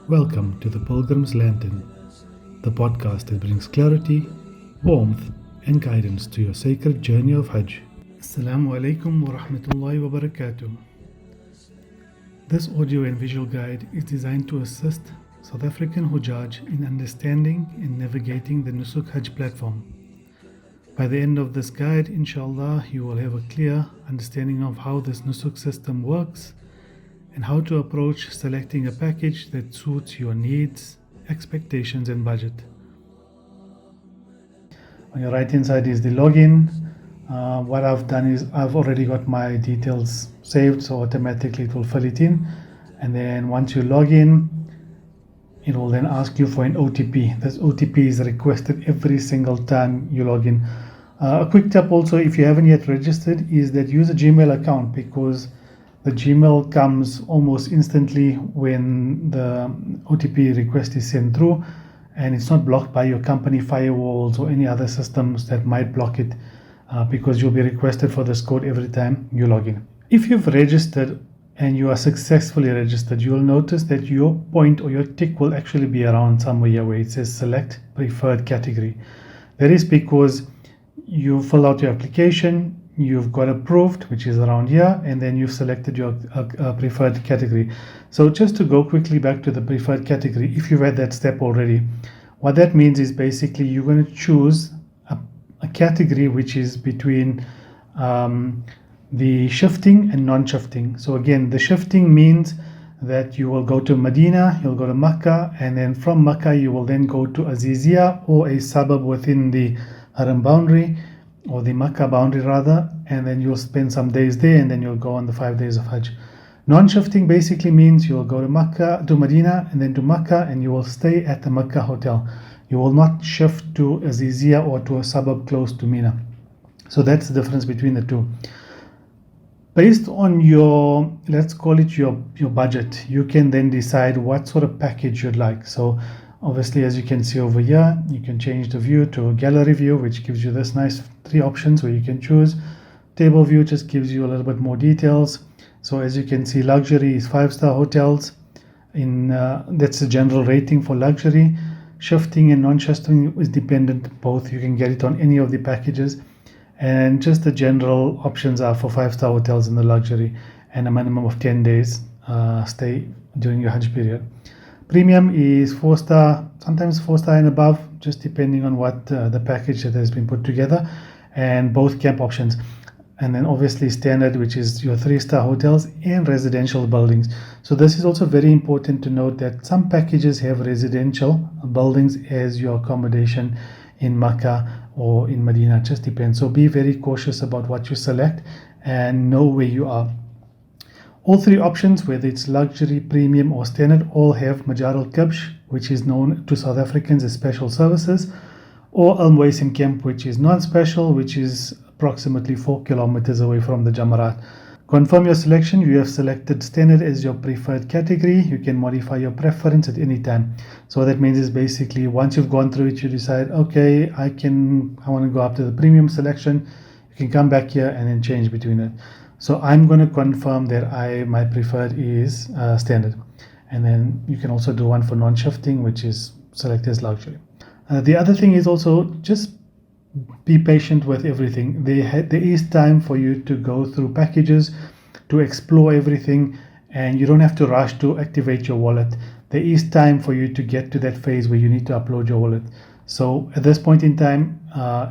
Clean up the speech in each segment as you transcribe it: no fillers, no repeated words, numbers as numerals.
Welcome to the Pilgrim's Lantern, the podcast that brings clarity, warmth, and guidance to your sacred journey of Hajj. Assalamu alaikum wa rahmatullahi wa barakatuh. This audio and visual guide is designed to assist South African Hujjaj in understanding and navigating the Nusuk Hajj platform. By the end of this guide, inshallah, you will have a clear understanding of how this Nusuk system works and how to approach selecting a package that suits your needs, expectations, and budget. On your right hand side is the login. What I've done is I've already got my details saved, so automatically it will fill it in. And then once you log in, it will then ask you for an OTP. This OTP is requested every single time you log in. A quick tip also, if you haven't yet registered, is that use a Gmail account, because the Gmail comes almost instantly when the OTP request is sent through, and it's not blocked by your company firewalls or any other systems that might block it, because you'll be requested for this code every time you log in. If you've registered and you are successfully registered, you'll notice that your point or your tick will actually be around somewhere here where it says select preferred category. That is because you fill out your application, you've got approved, which is around here, and then you've selected your preferred category. So just to go quickly back to the preferred category, if you've had that step already, what that means is basically you're going to choose a category which is between the shifting and non-shifting. So again, the shifting means that you will go to Medina, you'll go to Makkah, and then from Makkah you will then go to Azizia, or a suburb within the Haram boundary, or the Makkah boundary rather, and then you'll spend some days there, and then you'll go on the 5 days of Hajj. Non-shifting basically means you'll go to Makkah, to Medina, and then to Makkah, and you will stay at the Makkah hotel. You will not shift to Azizia or to a suburb close to Mina. So that's the difference between the two. Based on your, let's call it your budget, you can then decide what sort of package you'd like. So obviously, as you can see over here, you can change the view to a gallery view, which gives you this nice 3 options where you can choose. Table view just gives you a little bit more details. So as you can see, luxury is 5-star hotels. That's the general rating for luxury. Shifting and non-shifting is dependent both. You can get it on any of the packages. And just the general options are for 5-star hotels in the luxury, and a minimum of 10 days stay during your Hajj period. Premium is 4-star, sometimes 4-star and above, just depending on what the package that has been put together, and both camp options. And then obviously standard, which is your 3-star hotels and residential buildings. So this is also very important to note that some packages have residential buildings as your accommodation in Makkah or in Medina. It just depends. So be very cautious about what you select and know where you are. All 3 options, whether it's luxury, premium, or standard, all have Majar al-Kabsh, which is known to South Africans as special services, or Al-Muwaisim Camp, which is non-special, which is approximately 4 kilometers away from the Jamarat. Confirm your selection. You have selected standard as your preferred category. You can modify your preference at any time. So that means is basically once you've gone through it, you decide, okay, I want to go up to the premium selection. You can come back here and then change between it. So I'm going to confirm that my preferred is standard. And then you can also do one for non-shifting, which is select as luxury. The other thing is also just be patient with everything. There is time for you to go through packages, to explore everything, and you don't have to rush to activate your wallet. There is time for you to get to that phase where you need to upload your wallet. So at this point in time,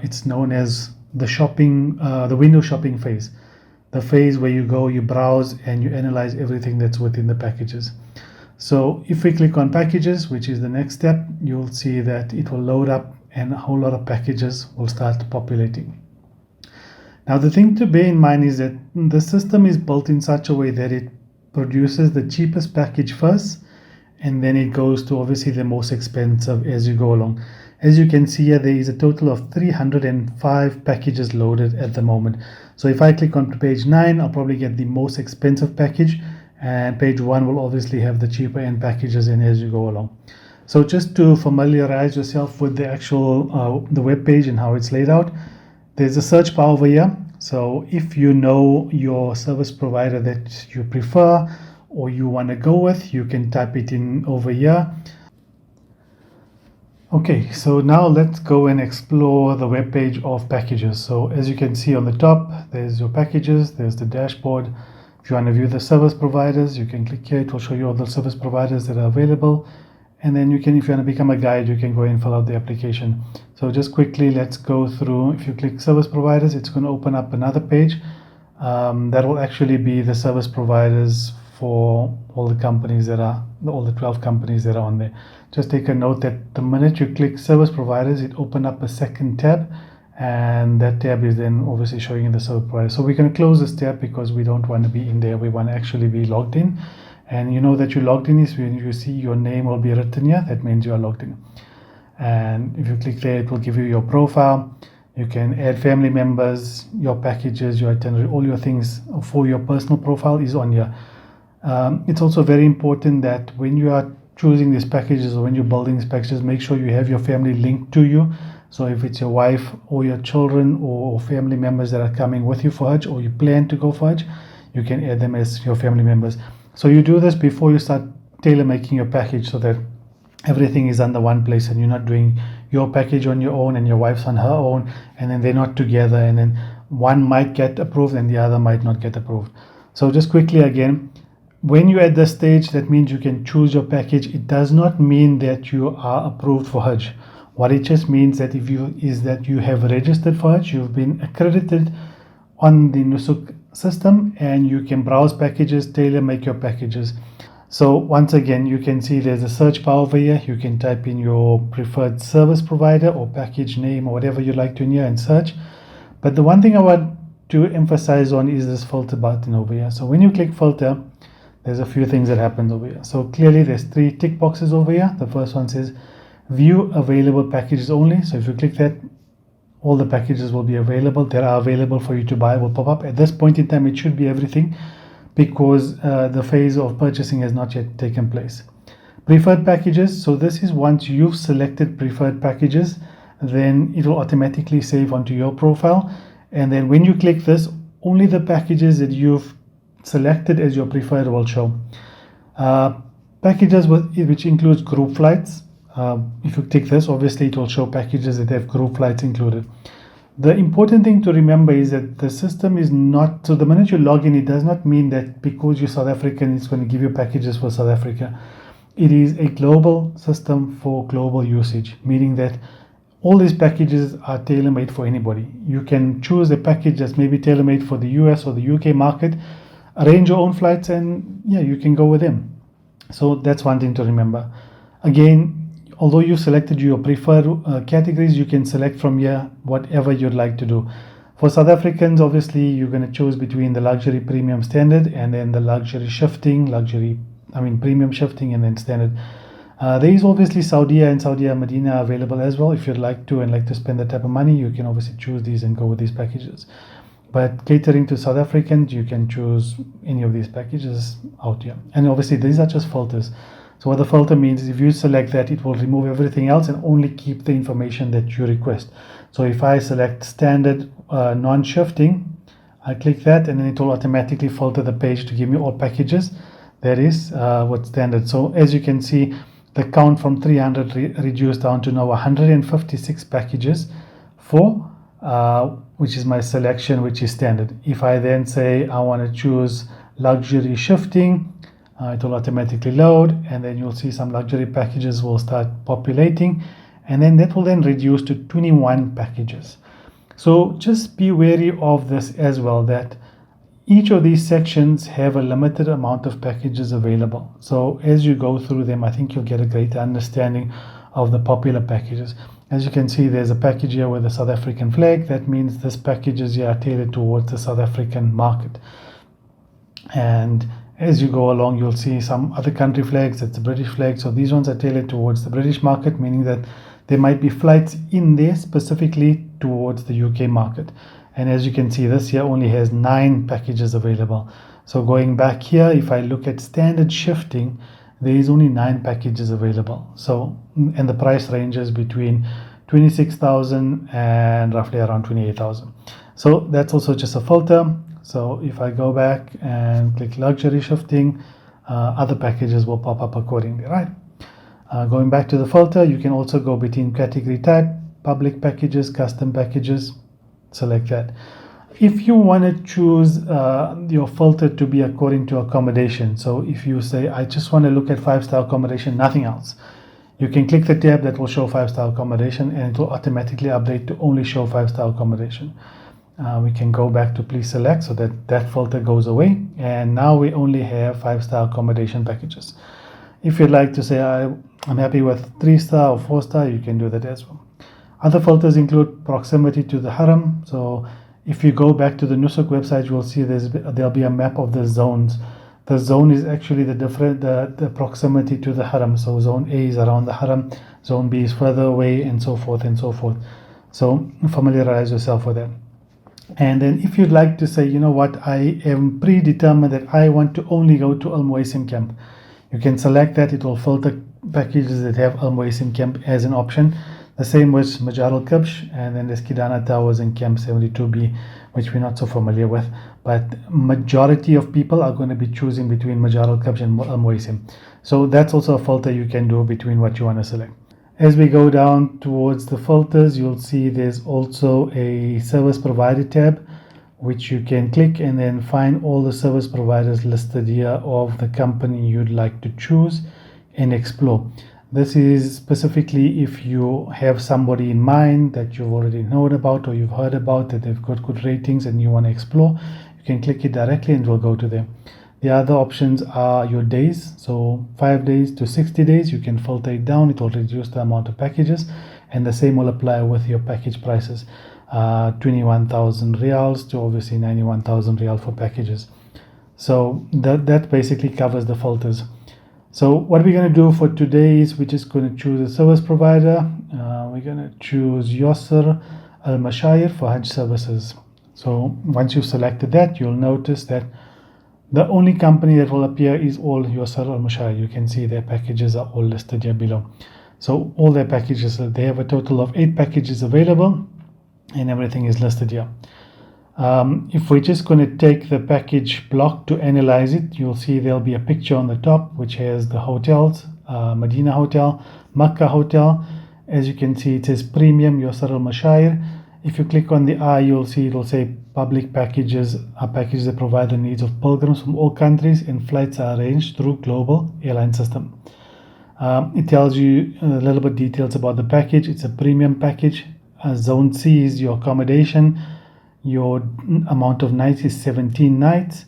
it's known as the window shopping phase. The phase where you go, you browse, and you analyze everything that's within the packages. So if we click on packages, which is the next step, you'll see that it will load up and a whole lot of packages will start populating. Now the thing to bear in mind is that the system is built in such a way that it produces the cheapest package first, and then it goes to obviously the most expensive as you go along. As you can see here, there is a total of 305 packages loaded at the moment. So if I click on page 9, I'll probably get the most expensive package, and page 1 will obviously have the cheaper end packages in as you go along. So just to familiarize yourself with the actual the web page and how it's laid out, there's a search bar over here. So if you know your service provider that you prefer, or you want to go with, you can type it in over here. Okay, so now let's go and explore the web page of packages. So as you can see on the top, there's your packages, there's the dashboard. If you want to view the service providers, you can click here. It will show you all the service providers that are available. And then you can, if you want to become a guide, you can go and fill out the application. So just quickly, let's go through. If you click service providers, it's going to open up another page. That will actually be the service providers for all the companies that are, all the 12 companies that are on there. Just take a note that the minute you click service providers, it open up a second tab, and that tab is then obviously showing you the service provider. So we're going to close this tab because we don't want to be in there. We want to actually be logged in. And you know that you logged in is when you see your name will be written here. That means you are logged in. And if you click there, it will give you your profile. You can add family members, your packages, your itinerary, all your things for your personal profile is on here. It's also very important that when you are choosing these packages or when you're building these packages, make sure you have your family linked to you. So if it's your wife or your children or family members that are coming with you for Hajj, or you plan to go for Hajj, you can add them as your family members. So you do this before you start tailor making your package, so that everything is under one place and you're not doing your package on your own and your wife's on her own, and then they're not together, and then one might get approved and the other might not get approved. So just quickly again, when you're at this stage, that means you can choose your package. It does not mean that you are approved for Hajj. What it just means that that you have registered for Hajj, you've been accredited on the Nusuk system, and you can browse packages, tailor make your packages. So once again, you can see there's a search bar over here. You can type in your preferred service provider or package name or whatever you like to in here and search. But the one thing I want to emphasize on is this filter button over here. So when you click filter, there's a few things that happen over here. So clearly there's 3 tick boxes over here. The first one says view available packages only. So if you click that, all the packages will be available that are available for you to buy will pop up. At this point in time, it should be everything, because the phase of purchasing has not yet taken place. Preferred packages. So this is once you've selected preferred packages, then it will automatically save onto your profile. And then when you click this, only the packages that you've selected as your preferred will show. Packages which includes group flights. If you tick this, obviously it will show packages that have group flights included. The important thing to remember is that the system is not, so the minute you log in, it does not mean that because you're South African, it's going to give you packages for South Africa. It is a global system for global usage, meaning that all these packages are tailor-made for anybody. You can choose a package that's maybe tailor-made for the US or the UK market, arrange your own flights, and yeah, you can go with them. So that's one thing to remember. Again, although you selected your preferred categories, you can select from here whatever you'd like to do. For South Africans, obviously, you're going to choose between the luxury, premium, standard, and then the luxury shifting, premium shifting, and then standard. There is obviously Saudia and Saudi Medina available as well. If you'd like to spend that type of money, you can obviously choose these and go with these packages. But catering to South Africans, you can choose any of these packages out here. And obviously, these are just filters. So what the filter means is if you select that, it will remove everything else and only keep the information that you request. So if I select standard non-shifting, I click that, and then it will automatically filter the page to give me all packages. That is what's standard. So as you can see, the count from 300 reduced down to now 156 packages for which is my selection, which is standard. If I then say I want to choose luxury shifting, it will automatically load, and then you'll see some luxury packages will start populating, and then that will then reduce to 21 packages. So just be wary of this as well, that each of these sections have a limited amount of packages available. So as you go through them, I think you'll get a greater understanding of the popular packages. As you can see, there's a package here with the South African flag. That means this packages here are tailored towards the South African market. And as you go along, you'll see some other country flags. That's the British flag. So these ones are tailored towards the British market, meaning that there might be flights in there specifically towards the UK market. And as you can see, this here only has 9 packages available. So going back here, if I look at standard shifting, there is only 9 packages available. So, and the price ranges between 26,000 and roughly around 28,000. So that's also just a filter. So if I go back and click luxury shifting, other packages will pop up accordingly, right? Going back to the filter, you can also go between category type, public packages, custom packages, select that. If you want to choose your filter to be according to accommodation, so if you say, I just want to look at 5-star accommodation, nothing else, you can click the tab that will show 5-star accommodation, and it will automatically update to only show 5-star accommodation. We can go back to please select, so that filter goes away, and now we only have 5-star accommodation packages. If you'd like to say I'm happy with 3-star or 4-star, you can do that as well. Other filters include proximity to the haram. So if you go back to the Nusuk website, you will see there'll be a map of the zones. The zone is actually the proximity to the haram. So zone A is around the haram, zone B is further away, and so forth and so forth. So familiarize yourself with that. And then if you'd like to say, you know what, I am predetermined that I want to only go to Al Muwaisim camp, you can select that. It will filter packages that have Al Muwaisim camp as an option. The same with Majar al Kabsh, and then there's Kidana Towers in Camp 72B, which we're not so familiar with. But majority of people are going to be choosing between Majar al Kabsh and Al Muwaisim. So that's also a filter you can do between what you want to select. As we go down towards the filters, you'll see there's also a service provider tab, which you can click and then find all the service providers listed here of the company you'd like to choose and explore. This is specifically if you have somebody in mind that you've already known about or you've heard about, that they've got good ratings and you want to explore. You can click it directly and it will go to them. The other options are your days. So 5 days to 60 days, you can filter it down. It will reduce the amount of packages, and the same will apply with your package prices. 21,000 riyals to obviously 91,000 riyal for packages. So that basically covers the filters. So what we're going to do for today is we're just going to choose a service provider. We're going to choose Yasser Al Mashayir for Hajj services. So once you've selected that, you'll notice that the only company that will appear is all Yasser Al Mashayir. You can see their packages are all listed here below. So all their packages, they have a total of 8 packages available, and everything is listed here. If we're just going to take the package block to analyze it, you'll see there'll be a picture on the top which has the hotels, Medina Hotel, Makkah Hotel. As you can see, it says Premium Yasser Al Mashayir. If you click on the eye, you'll see it'll say public packages are packages that provide the needs of pilgrims from all countries, and flights are arranged through global airline system. It tells you a little bit details about the package. It's a premium package. Zone C is your accommodation. Your amount of nights is 17 nights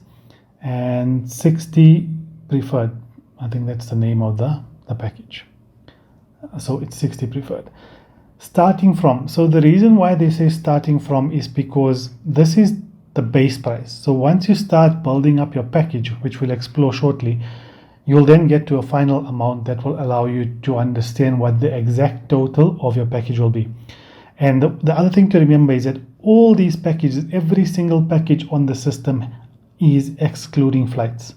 and 60 preferred. I think that's the name of the package. So it's 60 preferred. Starting from, so the reason why they say starting from is because this is the base price. So once you start building up your package, which we'll explore shortly, you'll then get to a final amount that will allow you to understand what the exact total of your package will be. And the other thing to remember is that all these packages, every single package on the system is excluding flights.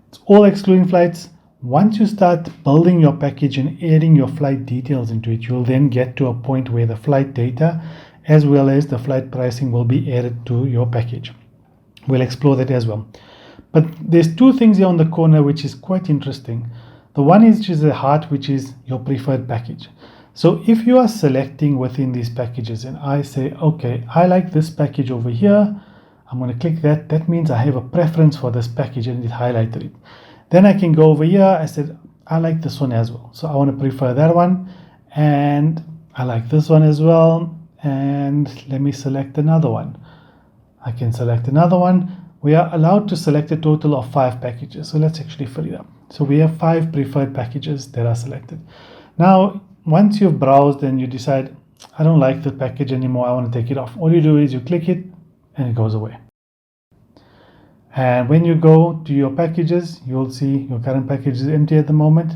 It's all excluding flights. Once you start building your package and adding your flight details into it, you'll then get to a point where the flight data as well as the flight pricing will be added to your package. We'll explore that as well. But there's 2 things here on the corner which is quite interesting. The one is just the heart, which is your preferred package. So if you are selecting within these packages and I say, okay, I like this package over here, I'm going to click that. That means I have a preference for this package and it highlighted it. Then I can go over here. I said, I like this one as well. So I want to prefer that one. And I like this one as well. And let me select another one. I can select another one. We are allowed to select a total of 5 packages. So let's actually fill it up. So we have 5 preferred packages that are selected. Now, once you've browsed and you decide, I don't like the package anymore, I want to take it off. All you do is you click it and it goes away. And when you go to your packages, you'll see your current package is empty at the moment.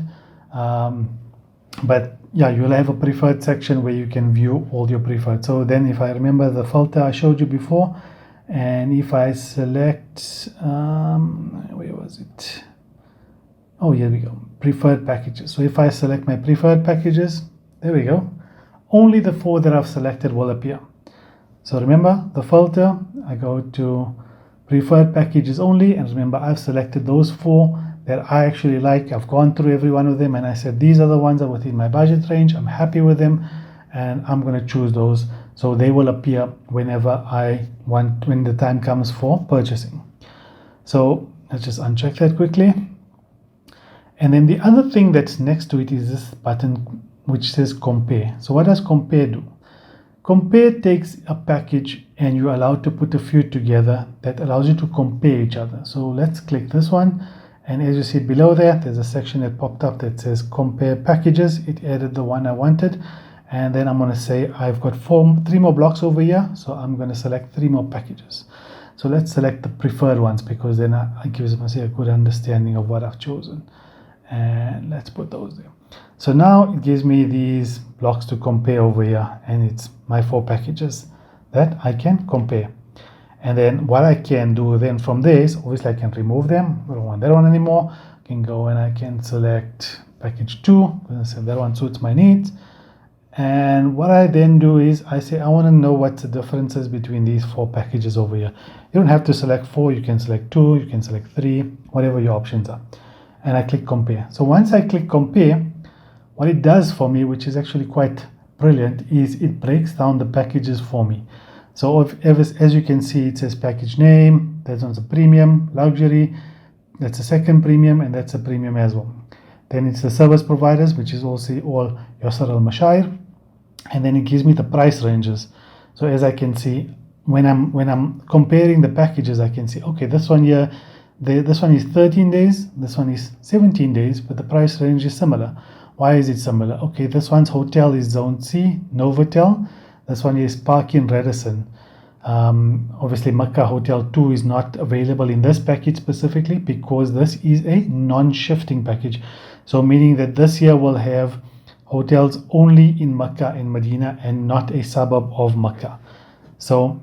But yeah, you'll have a preferred section where you can view all your preferred. So then if I remember the filter I showed you before, and if I select, where was it? Oh, here we go, preferred packages. So if I select my preferred packages, there we go, only the 4 that I've selected will appear. So remember the filter, I go to preferred packages only, and remember I've selected those 4 that I actually like. I've gone through every one of them and I said these are the ones that are within my budget range, I'm happy with them, and I'm going to choose those, so they will appear whenever I want, when the time comes for purchasing. So let's just uncheck that quickly. And then the other thing that's next to it is this button which says compare. So what does compare do? Compare takes a package and you're allowed to put a few together that allows you to compare each other. So let's click this one, and as you see below there, there's a section that popped up that says compare packages. It added the one I wanted, and then I'm going to say I've got three more blocks over here, so I'm going to select 3 more packages. So let's select the preferred ones, because then it gives me a good understanding of what I've chosen, and let's put those there. So now it gives me these blocks to compare over here, and it's my 4 packages that I can compare. And then what I can do then from there is, obviously I can remove them. I don't want that one anymore. I can go and I can select package 2, because that one suits my needs. And what I then do is I say I want to know what the differences between these 4 packages over here. You don't have to select 4, you can select 2, you can select 3, whatever your options are. And I click compare. So once I click compare, what it does for me, which is actually quite brilliant, is it breaks down the packages for me. So as you can see, it says package name, that one's a premium, luxury, that's a second premium, and that's a premium as well. Then it's the service providers, which is also all Yasser Al Mashair, and then it gives me the price ranges. So as I can see, when I'm comparing the packages, I can see, okay, this one here, this one is 13 days, this one is 17 days, but the price range is similar. Why is it similar? Okay, this one's hotel is Zone C, Novotel. This one is Parkin Radisson. Obviously, Makkah Hotel 2 is not available in this package specifically because this is a non-shifting package. So meaning that this year will have hotels only in Makkah and Medina and not a suburb of Makkah. So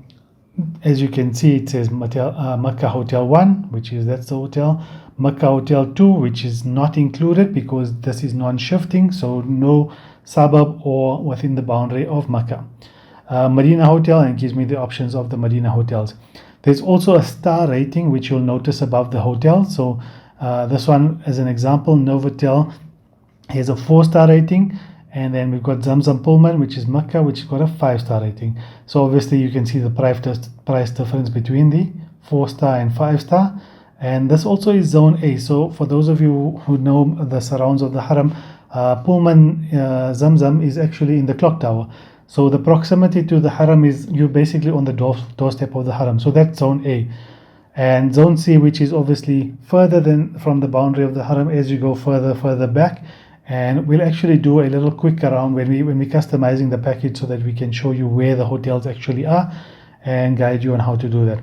as you can see, it says Makkah Hotel 1, that's the hotel. Makkah Hotel 2, which is not included because this is non-shifting, so no suburb or within the boundary of Makkah. Medina Hotel, and it gives me the options of the Medina hotels. There's also a star rating, which you'll notice above the hotel. So this one, as an example, Novotel has a 4-star rating, and then we've got Zamzam Pullman, which is Makkah, which has got a 5-star rating. So obviously you can see the price difference between the 4-star and 5-star. And this also is Zone A. So for those of you who know the surrounds of the Haram, Pullman Zamzam is actually in the clock tower. So the proximity to the Haram is you're basically on the doorstep of the Haram. So that's Zone A. And Zone C, which is obviously further than from the boundary of the Haram as you go further back. And we'll actually do a little quick around when we're customizing the package so that we can show you where the hotels actually are and guide you on how to do that.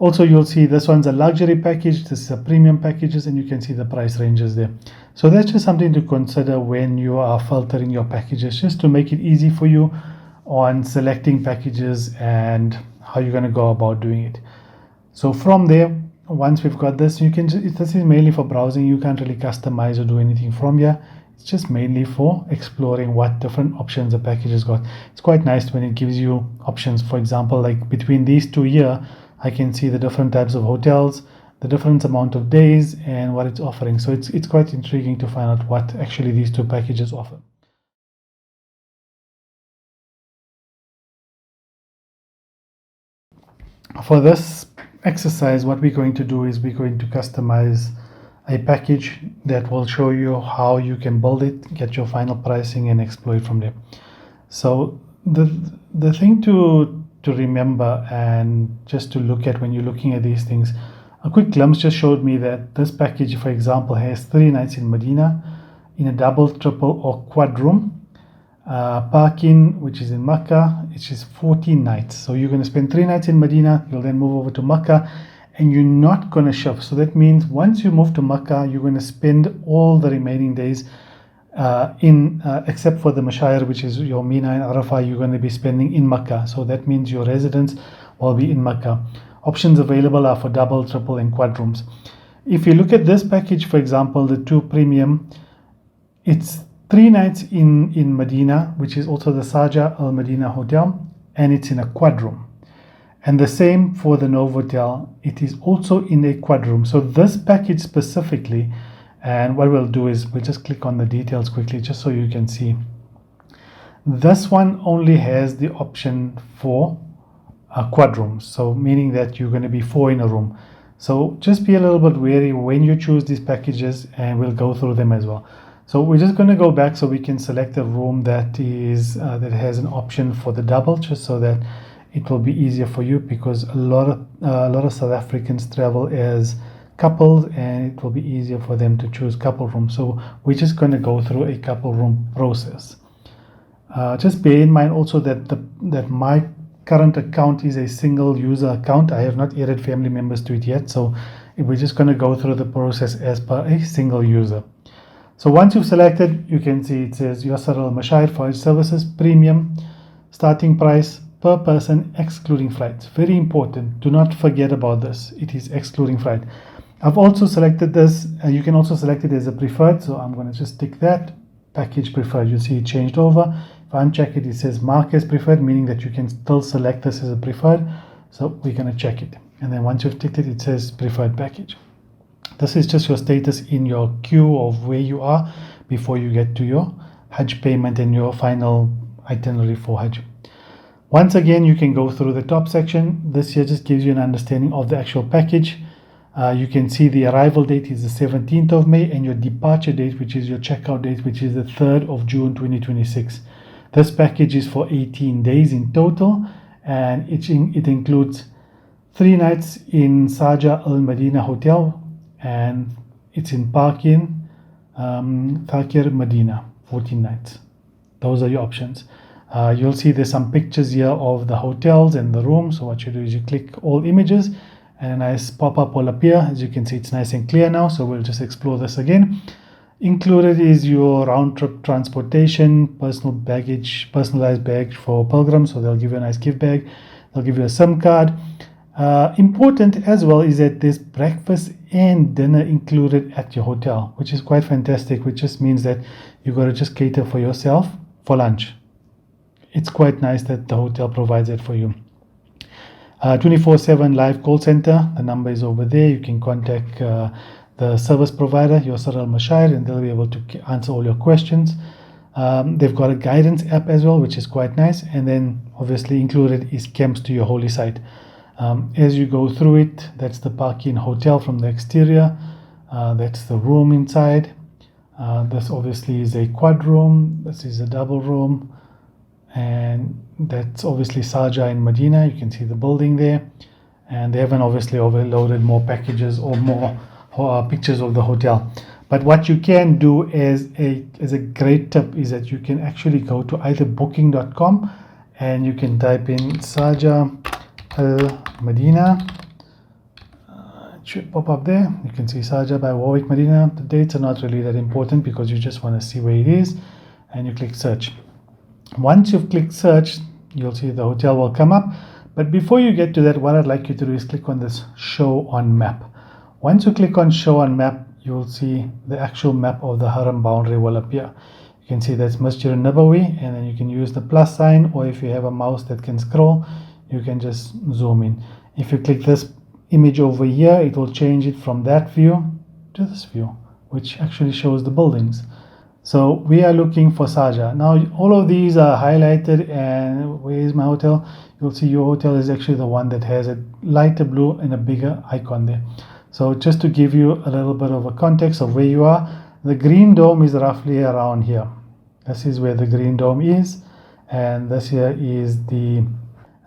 Also, you'll see this one's a luxury package, this is a premium packages, and you can see the price ranges there. So that's just something to consider when you are filtering your packages, just to make it easy for you on selecting packages and how you're going to go about doing it. So from there, once we've got this, this is mainly for browsing. You can't really customize or do anything from here. It's just mainly for exploring what different options the package has got. It's quite nice when it gives you options. For example, like between these two here, I can see the different types of hotels, the different amount of days, and what it's offering. So it's quite intriguing to find out what actually these two packages offer. For this exercise, what we're going to do is we're going to customize a package that will show you how you can build it, get your final pricing, and exploit from there. So the thing to remember and just to look at when you're looking at these things, a quick glimpse just showed me that this package, for example, has 3 nights in Medina in a double, triple, or quad room. Parking, which is in Makkah, which is 14 nights. So you're going to spend 3 nights in Medina, you'll then move over to Makkah, and you're not going to shift. So that means once you move to Makkah, you're going to spend all the remaining days except for the Mashair, which is your Mina and Arafah, you're going to be spending in Makkah. So that means your residence will be in Makkah. Options available are for double, triple, and quad rooms. If you look at this package, for example, the 2 premium, it's 3 nights in Medina, which is also the Saja Al Medina Hotel, and it's in a quad room. And the same for the Novotel, it is also in a quad room. So this package specifically And what we'll do is we'll just click on the details quickly just so you can see. This one only has the option for quad rooms, so meaning that you're going to be 4 in a room. So just be a little bit wary when you choose these packages, and we'll go through them as well. So we're just going to go back so we can select a room that is that has an option for the double, just so that it will be easier for you, because a lot of South Africans travel as couples, and it will be easier for them to choose couple rooms. So we're just going to go through a couple room process. Just bear in mind also that my current account is a single user account. I have not added family members to it yet, so we're just going to go through the process as per a single user. So once you've selected, you can see it says Yasser Al Mashair for Hajj services, premium, starting price per person excluding flights. Very important, do not forget about this. It is excluding flight. I've also selected this. You can also select it as a preferred, so I'm going to just tick that, package preferred. You see it changed over. If I uncheck it, it says mark as preferred, meaning that you can still select this as a preferred. So we're going to check it, and then once you've ticked it, it says preferred package. This is just your status in your queue of where you are before you get to your Hajj payment and your final itinerary for Hajj. Once again, you can go through the top section. This here just gives you an understanding of the actual package. You can see the arrival date is the 17th of May, and your departure date, which is your checkout date, which is the 3rd of June 2026. This package is for 18 days in total, and it includes 3 nights in Saja Al Madina Hotel, and it's in Parkin, Thakir Medina, 14 nights. Those are your options. You'll see there's some pictures here of the hotels and the rooms. So what you do is you click all images, and a nice pop-up will appear. As you can see, it's nice and clear now, so we'll just explore this again. Included is your round-trip transportation, personal baggage, personalized bag for pilgrims, so they'll give you a nice gift bag. They'll give you a SIM card. Important as well is that there's breakfast and dinner included at your hotel, which is quite fantastic, which just means that you've got to just cater for yourself for lunch. It's quite nice that the hotel provides it for you. 24/7 live call center. The number is over there. You can contact the service provider, Yasser Al Mashair, and they'll be able to answer all your questions. They've got a guidance app as well, which is quite nice. And then obviously included is camps to your holy site. As you go through it, that's the Parkin Hotel from the exterior. That's the room inside. This obviously is a quad room. This is a double room. And that's obviously Saja in Medina. You can see the building there. And they haven't obviously overloaded more packages or more pictures of the hotel. But what you can do as a great tip is that you can actually go to either booking.com, and you can type in Saja Al Medina. It should pop up there. You can see Saja by Warwick Medina. The dates are not really that important because you just want to see where it is, and you click search. Once you've clicked search, you'll see the hotel will come up. But before you get to that, what I'd like you to do is click on this show on map. Once you click on show on map, you'll see the actual map of the Haram boundary will appear. You can see that's Masjid al-Nabawi, and then you can use the plus sign, or if you have a mouse that can scroll, you can just zoom in. If you click this image over here, it will change it from that view to this view, which actually shows the buildings. So we are looking for Saja. Now all of these are highlighted, and where is my hotel? You'll see your hotel is actually the one that has a lighter blue and a bigger icon there. So just to give you a little bit of a context of where you are, the green dome is roughly around here. This is where the green dome is, and this here is the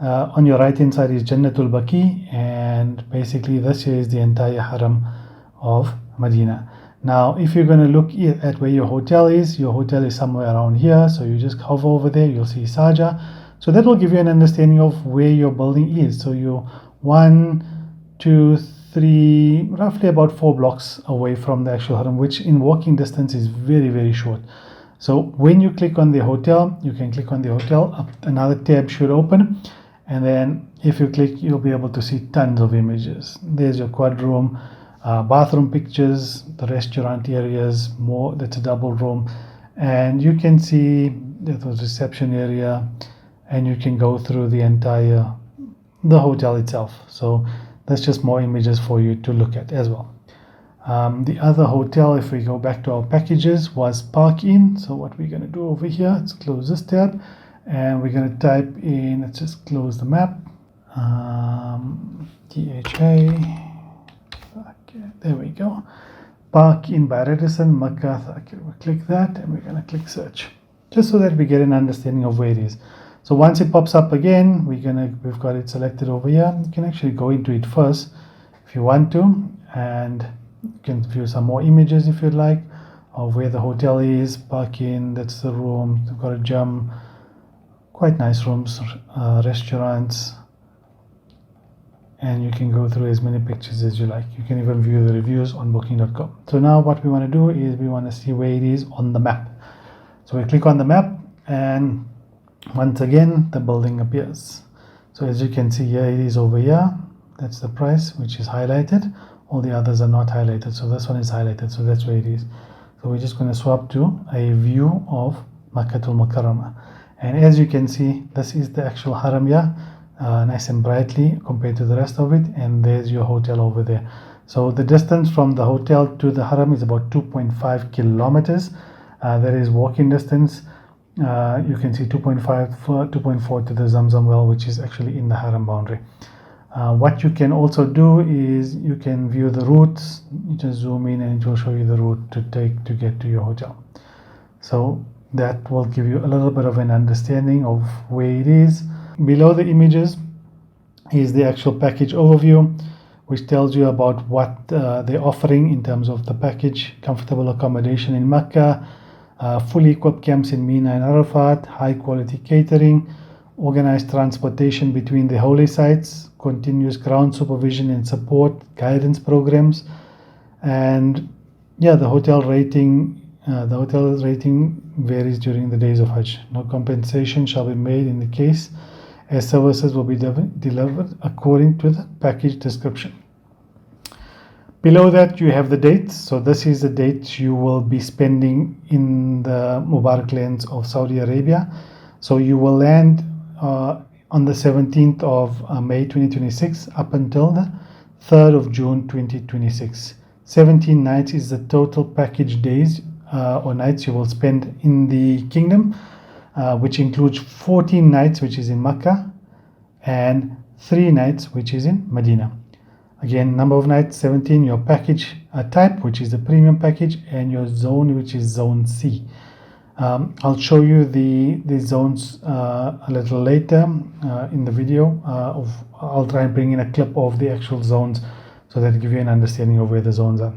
on your right hand side is Jannatul Baqi, and basically this here is the entire Haram of Medina. Now if you're going to look at where your hotel is somewhere around here, so you just hover over there, you'll see Saja. So that will give you an understanding of where your building is. So you're 1, 2, 3, roughly about 4 blocks away from the actual Haram, which in walking distance is very, very short. So when you click on the hotel, you can click on the hotel, another tab should open, and then if you click, you'll be able to see tons of images. There's your quad room, bathroom pictures, the restaurant areas, more, that's a double room, and you can see that was reception area, and you can go through the hotel itself. So that's just more images for you to look at as well. The other hotel, if we go back to our packages, was Park In. So what we're going to do over here, let's close this tab, and we're going to type in, let's just close the map, THA, okay, there we go, Park In by Radisson, Makkah. Okay, we'll click that and we're going to click search, just so that we get an understanding of where it is. So once it pops up again, we've got it selected over here. You can actually go into it first if you want to, and you can view some more images if you'd like of where the hotel is. Park In, that's the room. They've got a gym, quite nice rooms, restaurants, and you can go through as many pictures as you like. You can even view the reviews on booking.com. So now what we want to do is we want to see where it is on the map. So we click on the map, and once again the building appears. So as you can see here, it is over here. That's the price, which is highlighted. All the others are not highlighted, so this one is highlighted, so that's where it is. So we're just going to swap to a view of Makkatul Mukarramah, and as you can see, this is the actual haram here, nice and brightly compared to the rest of it, and there's your hotel over there. So the distance from the hotel to the haram is about 2.5 kilometers. That is walking distance. You can see 2.4 to the Zamzam well, which is actually in the haram boundary. What you can also do is you can view the routes. You just zoom in and it will show you the route to take to get to your hotel. So that will give you a little bit of an understanding of where it is. Below the images is the actual package overview, which tells you about what they're offering in terms of the package: comfortable accommodation in Mecca, fully equipped camps in Mina and Arafat, high quality catering, organized transportation between the holy sites, continuous ground supervision and support, guidance programs, and the hotel rating varies during the days of Hajj. No compensation shall be made in the case, as services will be delivered according to the package description. Below that you have the dates. So this is the dates you will be spending in the Mubarak lands of Saudi Arabia. So you will land on the 17th of May 2026 up until the 3rd of June 2026. 17 nights is the total package days or nights you will spend in the kingdom, which includes 14 nights which is in Mecca and 3 nights which is in Medina. Again, number of nights 17, your package type, which is the premium package, and your zone, which is zone C. I'll show you the zones a little later in the video. I'll try and bring in a clip of the actual zones so that give you an understanding of where the zones are.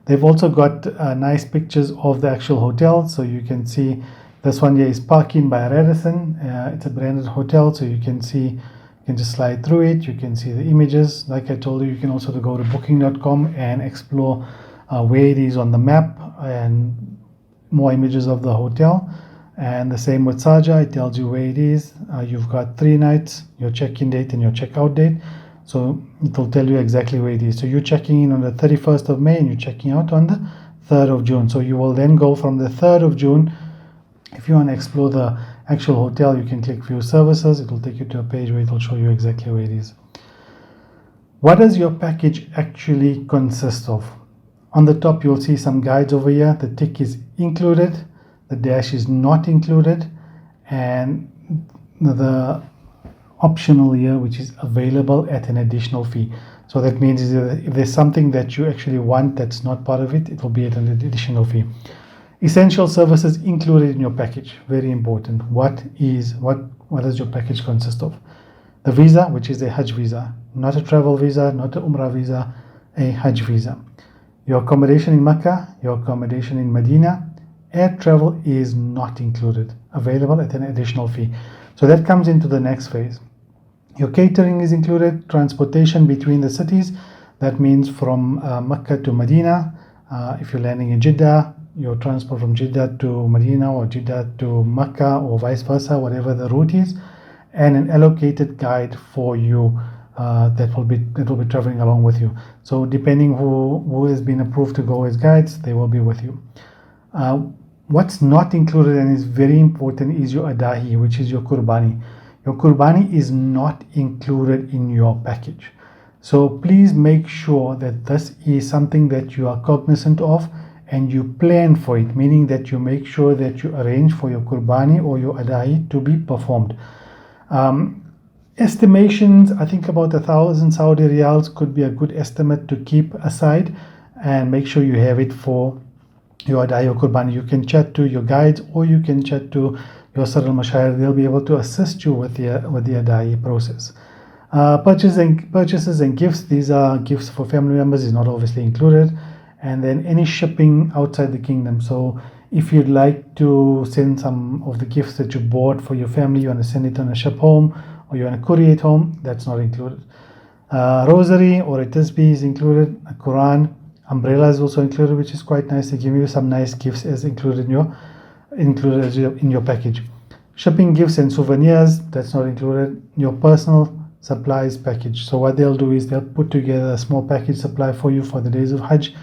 They've also got nice pictures of the actual hotel. So you can see this one here is Park In by Radisson. It's a branded hotel, so you can see. You can just slide through it. You can see the images. Like I told you, you can also go to booking.com and explore where it is on the map and more images of the hotel. And the same with Sharjah, it tells you where it is. You've got 3 nights, your check-in date and your check-out date. So it will tell you exactly where it is. So you're checking in on the 31st of May and you're checking out on the 3rd of June. So you will then go from the 3rd of June. If you want to explore the actual hotel, you can click view services. It will take you to a page where it will show you exactly where it is. What does your package actually consist of? On the top you'll see some guides over here. The tick is included, the dash is not included, and the optional here, which is available at an additional fee. So that means if there's something that you actually want that's not part of it, it will be at an additional fee. Essential services included in your package, very important. What does your package consist of? The visa, which is a Hajj visa, not a travel visa, not a Umrah visa, a Hajj visa. Your accommodation in Mecca, your accommodation in Medina. Air travel is not included, available at an additional fee. So that comes into the next phase. Your catering is included, transportation between the cities. That means from Mecca to Medina. If you're landing in Jeddah, your transport from Jeddah to Medina or Jeddah to Mecca or vice versa, whatever the route is, and an allocated guide for you that will be traveling along with you. So depending who has been approved to go as guides, they will be with you. What's not included and is very important is your adahi, which is your kurbani. Your kurbani is not included in your package. So please make sure that this is something that you are cognizant of and you plan for it, meaning that you make sure that you arrange for your qurbani or your adai to be performed. Estimations, I think about 1,000 Saudi riyals could be a good estimate to keep aside, and make sure you have it for your adai or qurbani. You can chat to your guides or you can chat to your Sar al-Mashayir. They'll be able to assist you with the adai process. Purchases and gifts, these are gifts for family members, is not obviously included. And then any shipping outside the kingdom. So if you'd like to send some of the gifts that you bought for your family, you want to send it on a ship home or you want to courier it home, that's not included. Rosary or a tasbih is included. A Quran, umbrella is also included, which is quite nice. They give you some nice gifts as included in your package. Shipping gifts and souvenirs, that's not included. Your personal supplies package. So what they'll do is they'll put together a small package supply for you for the days of Hajj.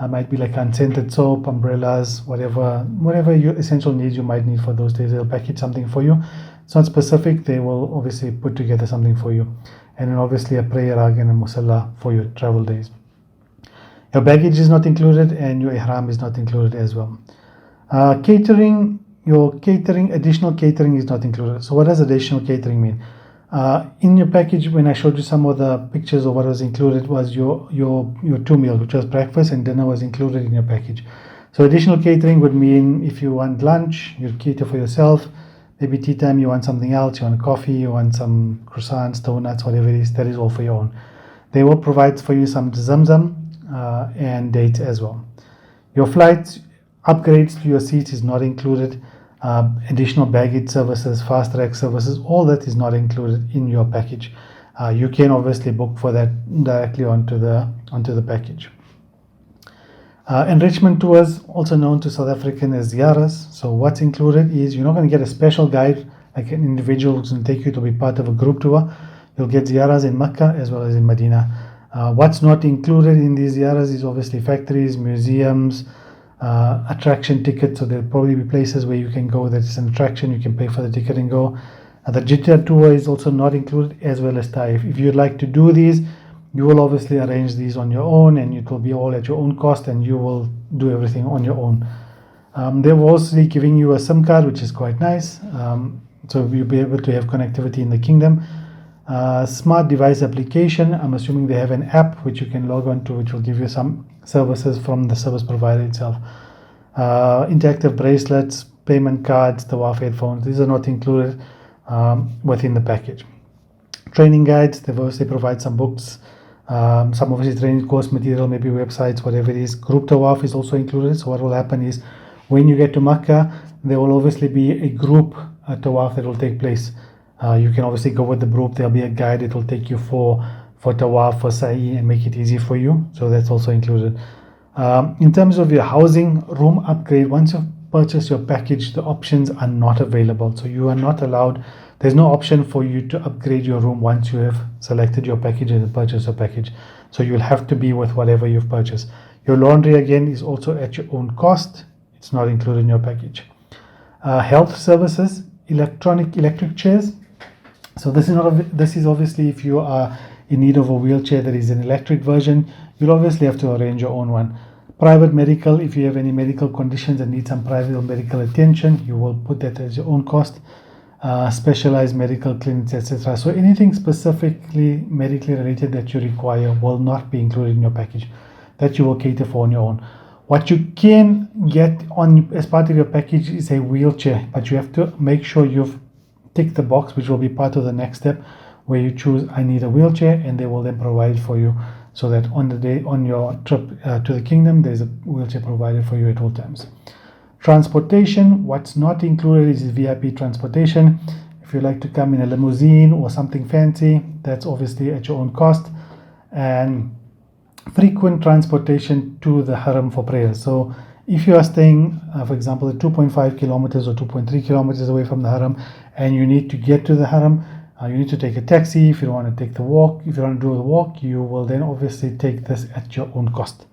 Might be like unscented soap, umbrellas, whatever your essential needs you might need for those days. They'll package something for you. It's not specific. They will obviously put together something for you. And then obviously a prayer rug and a musalla for your travel days. Your baggage is not included and your ihram is not included as well. Catering, additional catering is not included. So what does additional catering mean? In your package, when I showed you some of the pictures of what was included, was your 2 meals, which was breakfast and dinner was included in your package. So additional catering would mean if you want lunch, you cater for yourself. Maybe tea time, you want something else, you want a coffee, you want some croissants, donuts, whatever it is, that is all for your own. They will provide for you some zamzam and dates as well. Your flights, upgrades to your seats is not included. Additional baggage services, fast track services, all that is not included in your package. You can obviously book for that directly onto the package. Enrichment tours, also known to South African as ziyaras. So what's included is you're not going to get a special guide like an individual who's going to take you to be part of a group tour. You'll get ziyaras in Mecca as well as in Medina. What's not included in these ziyaras is obviously factories, museums, attraction tickets. So there'll probably be places where you can go that is an attraction, you can pay for the ticket and go. The Jiddah tour is also not included, as well as Taif. If you'd like to do these, you will obviously arrange these on your own and it will be all at your own cost and you will do everything on your own. They're also giving you a SIM card, which is quite nice. So you'll be able to have connectivity in the kingdom. Smart device application, I'm assuming they have an app which you can log on to, which will give you some services from the service provider itself. Interactive bracelets, payment cards, tawaf headphones, these are not included within the package. Training guides, they provide some books, some obviously training course material, maybe websites, whatever it is. Group tawaf is also included. So what will happen is when you get to Makkah, there will obviously be a group tawaf that will take place. You can obviously go with the group. There'll be a guide that will take you for tawaf, for sa'i, and make it easy for you. So that's also included. In terms of your housing, room upgrade, once you've purchased your package, the options are not available. So you are not allowed, there's no option for you to upgrade your room once you have selected your package and purchased your package. So you'll have to be with whatever you've purchased. Your laundry, again, is also at your own cost. It's not included in your package. Health services, electric chairs. So this is obviously if you are in need of a wheelchair that is an electric version, you'll obviously have to arrange your own one. Private medical, if you have any medical conditions and need some private medical attention, you will put that as your own cost. Specialized medical clinics, etc. So anything specifically medically related that you require will not be included in your package. That you will cater for on your own. What you can get on as part of your package is a wheelchair, but you have to make sure you've ticked the box, which will be part of the next step, where you choose I need a wheelchair, and they will then provide it for you, so that on your trip to the kingdom, there's a wheelchair provided for you at all times. Transportation, what's not included is VIP transportation. If you like to come in a limousine or something fancy, that's obviously at your own cost. And frequent transportation to the haram for prayers. So if you are staying, for example, at 2.5 kilometers or 2.3 kilometers away from the haram, and you need to get to the haram, you need to take a taxi. If you don't want to take the walk, if you want to do the walk, you will then obviously take this at your own cost.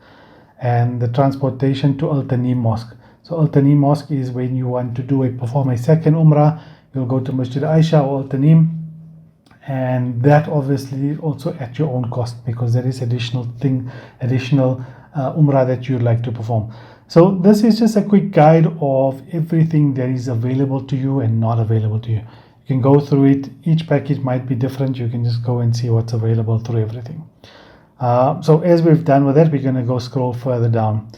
And the transportation to Al Tanim Mosque. So Al Tanim Mosque is when you want to perform a second Umrah, you'll go to Masjid Aisha or Al Tanim, and that obviously also at your own cost, because there is additional umrah that you'd like to perform. So this is just a quick guide of everything that is available to you and not available to you. You can go through it. Each package might be different. You can just go and see what's available through everything. So as we've done with that, we're going to go scroll further down.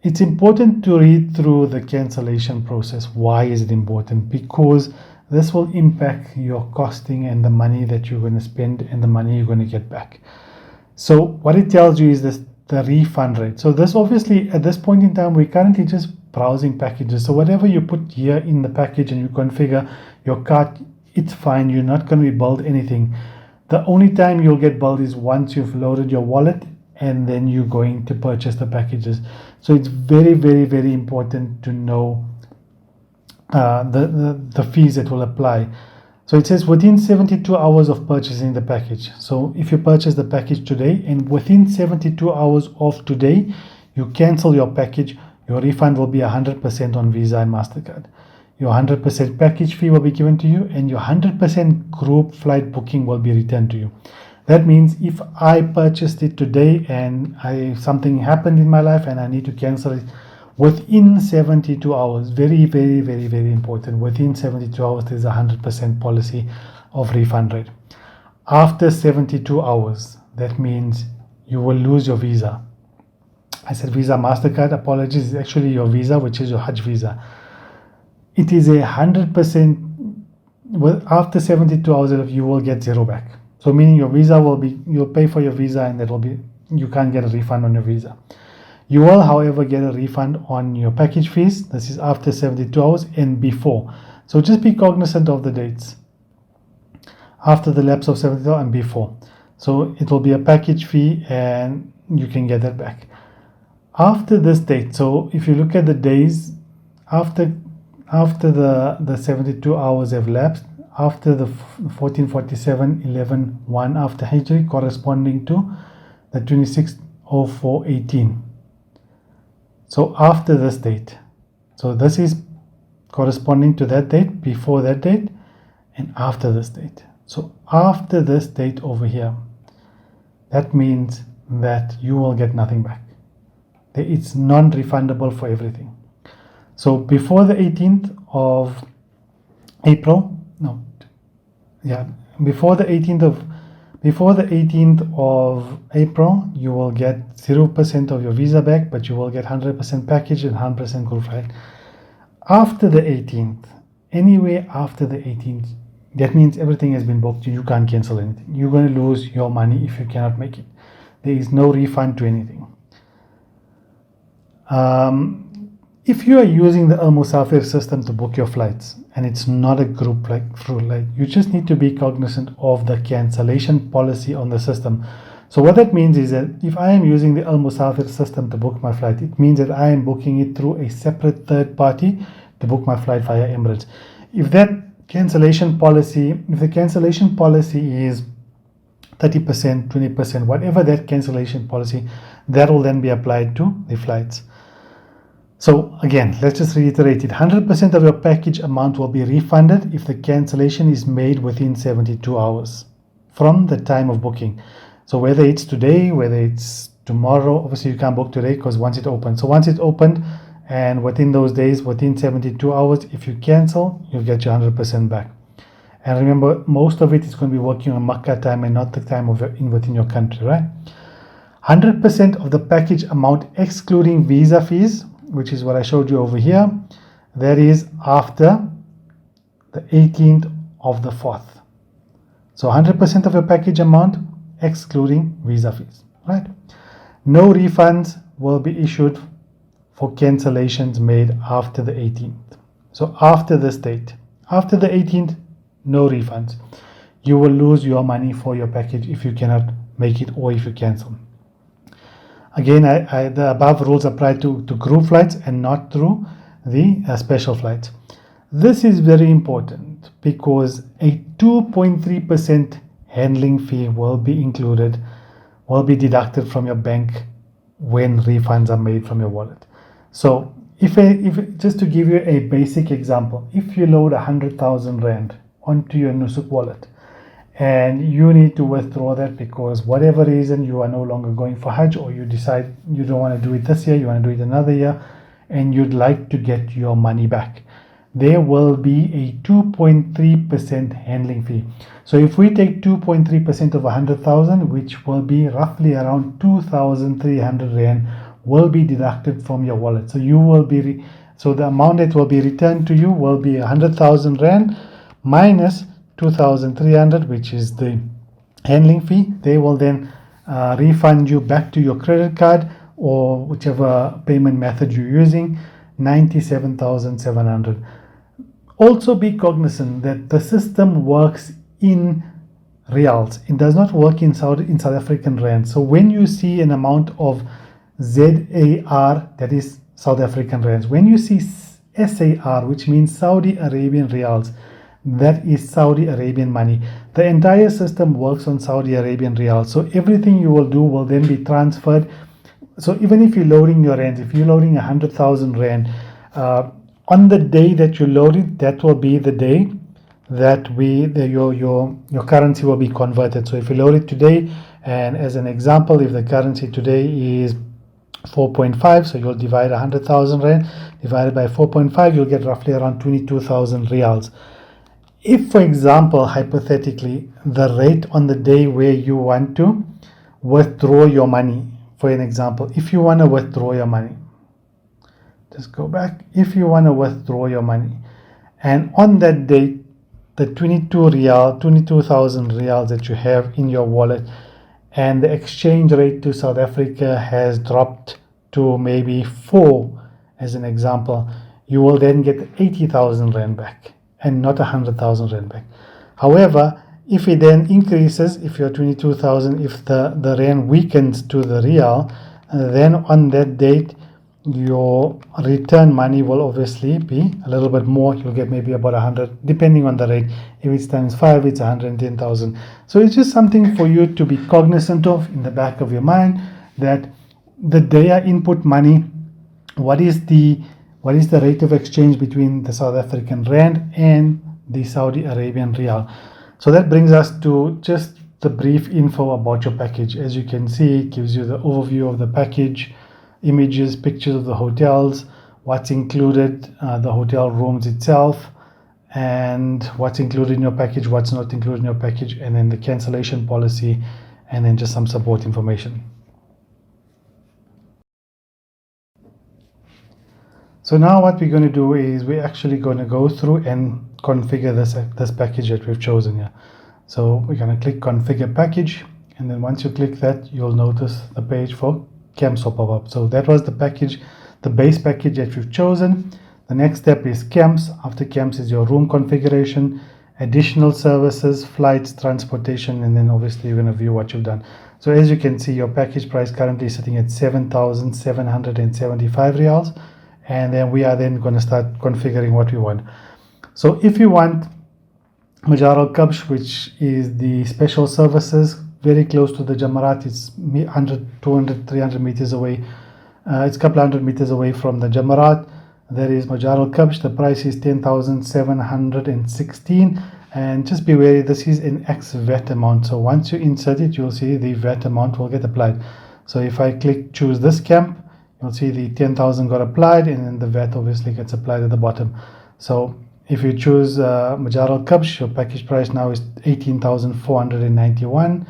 It's important to read through the cancellation process. Why is it important? Because this will impact your costing and the money that you're going to spend and the money you're going to get back. So what it tells you is this, the refund rate. So this obviously at this point in time, we're currently just browsing packages. So whatever you put here in the package and you configure your cart, it's fine. You're not going to be billed anything. The only time you'll get billed is once you've loaded your wallet and then you're going to purchase the packages. So it's very, very, very important to know the fees that will apply. So it says within 72 hours of purchasing the package. So if you purchase the package today and within 72 hours of today, you cancel your package, your refund will be 100% on Visa and MasterCard. Your 100% package fee will be given to you and your 100% group flight booking will be returned to you. That means if I purchased it today and something happened in my life and I need to cancel it, within 72 hours, very, very, very, very important, within 72 hours, there's a 100% policy of refund rate. After 72 hours, that means you will lose your visa. I said Visa, MasterCard, apologies, it's actually your visa, which is your Hajj visa. It is 100%, after 72 hours, you will get zero back. So meaning your visa will be, you'll pay for your visa and that will be, you can't get a refund on your visa. You will, however, get a refund on your package fees. This is after 72 hours and before. So just be cognizant of the dates. After the lapse of 72 hours and before. So it will be a package fee and you can get that back. After this date, so if you look at the days, after the 72 hours have lapsed, after the 1447-11-1 after Hijri, corresponding to the 26/04/18. So after this date, so this is corresponding to that date, before that date, and after this date. So after this date over here, that means that you will get nothing back. It's non-refundable for everything. So before the 18th of April, before the 18th of April, you will get 0% of your visa back, but you will get 100% package and 100% group flight. After the 18th, anywhere after the 18th, that means everything has been booked. You can't cancel anything. You're going to lose your money if you cannot make it. There is no refund to anything. If you are using the Al Musafir system to book your flights and it's not a group flight, you just need to be cognizant of the cancellation policy on the system. So what that means is that if I am using the Al Musafir system to book my flight, it means that I am booking it through a separate third party to book my flight via Emirates. If the cancellation policy is 30%, 20%, whatever that cancellation policy, that will then be applied to the flights. So again, let's just reiterate it. 100% of your package amount will be refunded if the cancellation is made within 72 hours from the time of booking. So whether it's today, whether it's tomorrow, obviously you can't book today because once it opens. So once it's opened and within those days, within 72 hours, if you cancel, you'll get your 100% back. And remember, most of it is going to be working on Makkah time and not the time of within your country, right? 100% of the package amount excluding visa fees, which is what I showed you over here, that is after the 18th of the 4th. So 100% of your package amount excluding visa fees, right? No refunds will be issued for cancellations made after the 18th. So after this date, after the 18th, no refunds. You will lose your money for your package if you cannot make it or if you cancel. Again, the above rules apply to group flights and not through the special flights. This is very important because a 2.3% handling fee will be deducted from your bank when refunds are made from your wallet. So if just to give you a basic example, if you load 100,000 Rand onto your Nusuk wallet and you need to withdraw that because whatever reason you are no longer going for Hajj, or you decide you don't want to do it this year, you want to do it another year, and you'd like to get your money back, there will be a 2.3% handling fee. So if we take 2.3% of 100,000, which will be roughly around 2,300 Rand, will be deducted from your wallet. So you will be, so the amount that will be returned to you will be 100,000 Rand minus 2,300, which is the handling fee. They will then refund you back to your credit card or whichever payment method you're using, 97,700. Also be cognizant that the system works in reals. It does not work in South African rand. So when you see an amount of ZAR, that is South African rands. When you see SAR, which means Saudi Arabian reals, that is Saudi Arabian money. The entire system works on Saudi Arabian reals. So everything you will do will then be transferred. So even if you're loading your rands, if you're loading 100,000 rand, on the day that you load it, that will be the day that your currency will be converted. So if you load it today, and as an example, if the currency today is 4.5, so you'll divide 100,000 rand divided by 4.5, you'll get roughly around 22,000 reals. If, for example, hypothetically, the rate on the day where you want to withdraw your money, for an example, if you want to withdraw your money, just go back, if you want to withdraw your money, and on that date, the 22,000 reals that you have in your wallet, and the exchange rate to South Africa has dropped to maybe 4, as an example, you will then get 80,000 rand back and not 100,000 rand back. However, if it then increases, if you're 22,000, if the rand weakens to the real, then on that date, your return money will obviously be a little bit more. You'll get maybe about 100, depending on the rate. If it's times 5, it's 110,000. So it's just something for you to be cognizant of in the back of your mind, that the day I input money, what is the rate of exchange between the South African rand and the Saudi Arabian real. So that brings us to just the brief info about your package. As you can see, it gives you the overview of the package, images, pictures of the hotels, what's included, the hotel rooms itself, and what's included in your package, what's not included in your package, and then the cancellation policy, and then just some support information. So now what we're going to do is we're actually going to go through and configure this package that we've chosen here. So we're going to click configure package, and then once you click that, you'll notice the page for camps will pop up. So that was the package, the base package that we've chosen. The next step is camps. After camps is your room configuration, additional services, flights, transportation, and then obviously you're going to view what you've done. So as you can see, your package price currently is sitting at 7,775 reals. And then we are then going to start configuring what we want. So if you want Majar al-Kabsh, which is the special services, very close to the Jamarat, it's 100, 200, 300 meters away. It's a couple hundred meters away from the Jamarat. There is Majar al-Kabsh. The price is 10,716. And just be wary, this is an ex-VAT amount. So once you insert it, you'll see the VAT amount will get applied. So if I click choose this camp, you'll see the 10,000 got applied, and then the VAT obviously gets applied at the bottom. So if you choose Majar al-Kabsh, your package price now is 18,491.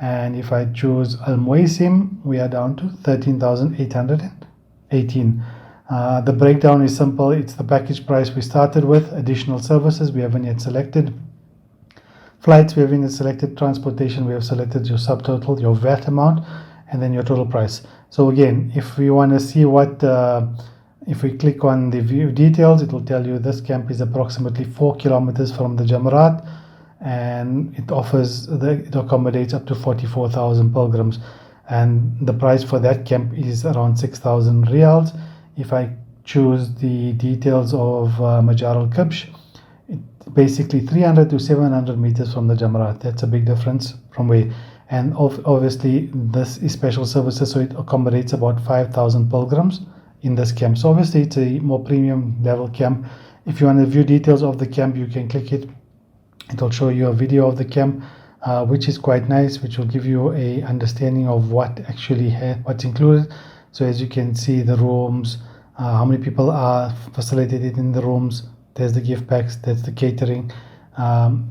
And if I choose Al Muaisim, we are down to 13,818. The breakdown is simple. It's the package price we started with, additional services we haven't yet selected, flights we haven't yet selected, transportation we have selected, your subtotal, your VAT amount, and then your total price. So again, if we want to see what, if we click on the view details, it will tell you this camp is approximately 4 kilometers from the Jamarat, and it accommodates up to 44,000 pilgrims, and the price for that camp is around 6,000 reals. If I choose the details of Majar al-Kabsh, it's basically 300 to 700 meters from the Jamarat. That's a big difference from where. And obviously this is special services, so it accommodates about 5,000 pilgrims in this camp. So obviously it's a more premium level camp. If you want to view details of the camp, you can click it. It will show you a video of the camp. which is quite nice, which will give you a understanding of what's included. So as you can see, the rooms, how many people are facilitated in the rooms. There's the gift packs, that's the catering.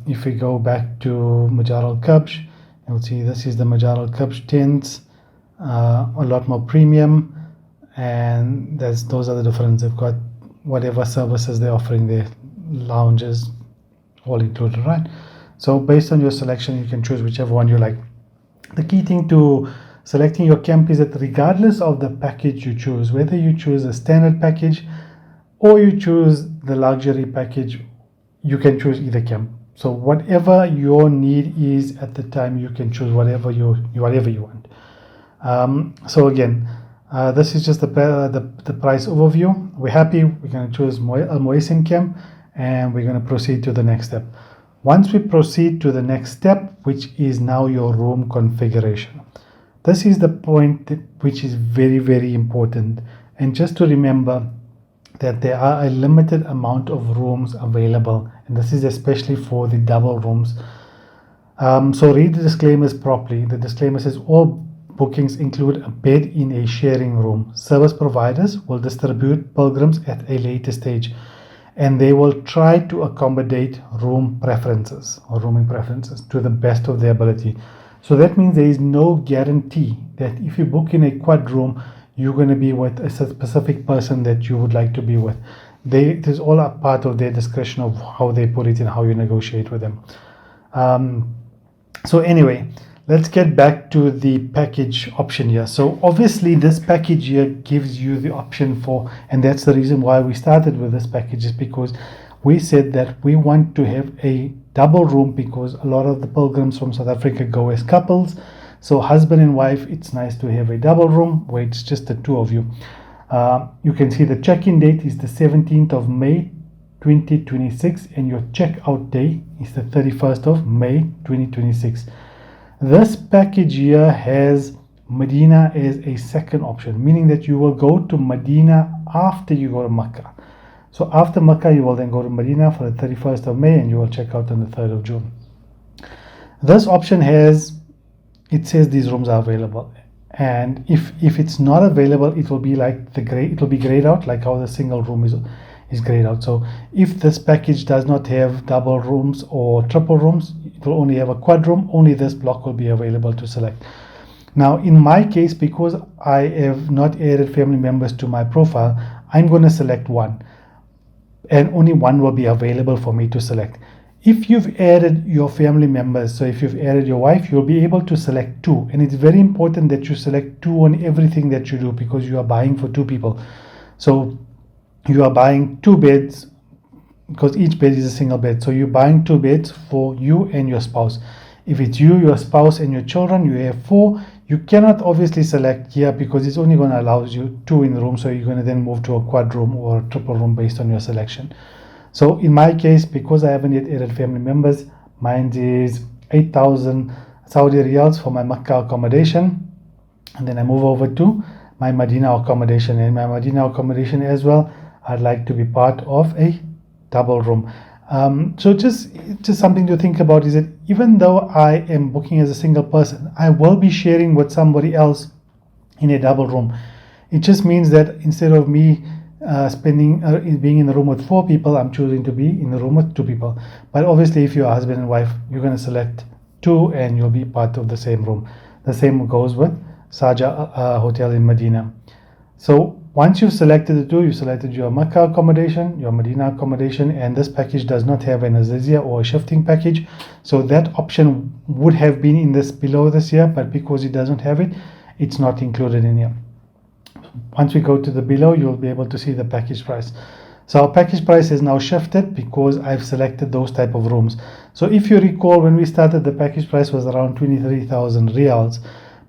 If we go back to Majar al-Kabsh, you'll see this is the Majar al-Kabsh tents, a lot more premium, and those are the difference. They've got whatever services they're offering there, lounges, all included, right? So based on your selection, you can choose whichever one you like. The key thing to selecting your camp is that regardless of the package you choose, whether you choose a standard package or you choose the luxury package, you can choose either camp. So whatever your need is at the time, you can choose whatever you want. So again, this is just the price overview. We're happy. We're going to choose Al Muaisin camp, and we're going to proceed to the next step. Once we proceed to the next step, which is now your room configuration, this is the point which is very, very important. And just to remember that there are a limited amount of rooms available, and this is especially for the double rooms. So read the disclaimers properly. The disclaimer says all bookings include a bed in a sharing room. Service providers will distribute pilgrims at a later stage, and they will try to accommodate rooming preferences to the best of their ability. So that means there is no guarantee that if you book in a quad room, you're going to be with a specific person that you would like to be with. It is all a part of their discretion of how they put it and how you negotiate with them. So anyway, let's get back to the package option here. So obviously this package here gives you the option for, and that's the reason why we started with this package, is because we said that we want to have a double room, because a lot of the pilgrims from South Africa go as couples. So husband and wife, it's nice to have a double room where it's just the two of you. You can see the check-in date is the 17th of May 2026, and your check-out day is the 31st of May 2026. This package here has Medina as a second option, meaning that you will go to Medina after you go to Mecca. So after Mecca, you will then go to Medina for the 31st of May, and you will check out on the 3rd of June. This option says these rooms are available, and if it's not available, it will be like it will be grayed out, like how the single room is grayed out. So if this package does not have double rooms or triple rooms, it will only have a quad room, only this block will be available to select. Now in my case, because I have not added family members to my profile, I'm going to select one, and only one will be available for me to select. If you've added your family members, so if you've added your wife, you'll be able to select two. And it's very important that you select two on everything that you do, because you are buying for two people. So you are buying two beds, because each bed is a single bed. So you're buying two beds for you and your spouse. If it's you, your spouse, and your children, you have four. You cannot obviously select here, because it's only going to allow you two in the room. So you're going to then move to a quad room or a triple room based on your selection. So in my case, because I haven't yet added family members, mine is 8,000 Saudi riyals for my Makkah accommodation. And then I move over to my Medina accommodation. And my Medina accommodation as well, I'd like to be part of a double room. So just something to think about is that even though I am booking as a single person, I will be sharing with somebody else in a double room. It just means that instead of me being in the room with four people, I'm choosing to be in the room with two people. But obviously, if you're a husband and wife, you're going to select two, and you'll be part of the same room. The same goes with Saja Hotel in Medina. So once you've selected the two, you've selected your Makkah accommodation, your Medina accommodation, and this package does not have an Azizia or a shifting package. So that option would have been in this below this here, but because it doesn't have it, it's not included in here. Once we go to the below, you'll be able to see the package price. So our package price is now shifted because I've selected those type of rooms. So if you recall, when we started, the package price was around 23,000 riyals.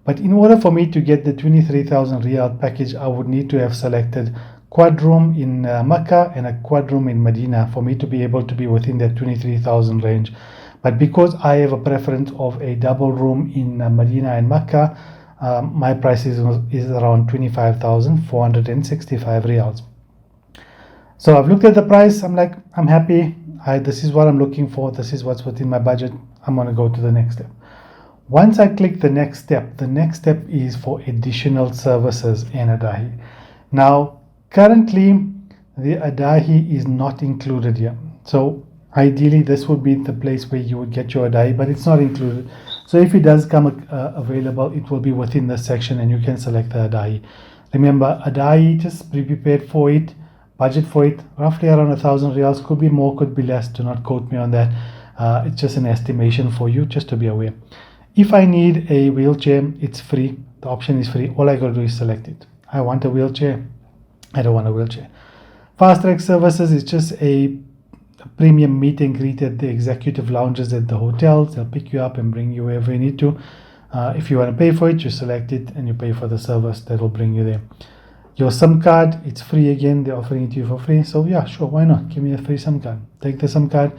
But in order for me to get the 23,000 riyal package, I would need to have selected quad room in Mecca and a quad room in Medina for me to be able to be within that 23,000 range. But because I have a preference of a double room in Medina and Mecca, my price is around 25,465 riyals. So I've looked at the price. I'm happy. This is what I'm looking for. This is what's within my budget. I'm going to go to the next step. Once I click the next step is for additional services in Adahi. Now, currently, the Adahi is not included here. So, ideally, this would be the place where you would get your Adahi, but it's not included. So, if it does come available, it will be within this section and you can select the Adahi. Remember, Adahi, just be prepared for it, budget for it, roughly around 1,000 riyals, could be more, could be less, do not quote me on that. It's just an estimation for you, just to be aware. If I need a wheelchair, it's free. The option is free. All I got to do is select it. I want a wheelchair. I don't want a wheelchair. Fast track services is just a premium meet and greet at the executive lounges at the hotels. They'll pick you up and bring you wherever you need to. If you want to pay for it, you select it and you pay for the service that will bring you there. Your SIM card, it's free again. They're offering it to you for free. So yeah, sure, why not? Give me a free SIM card. Take the SIM card.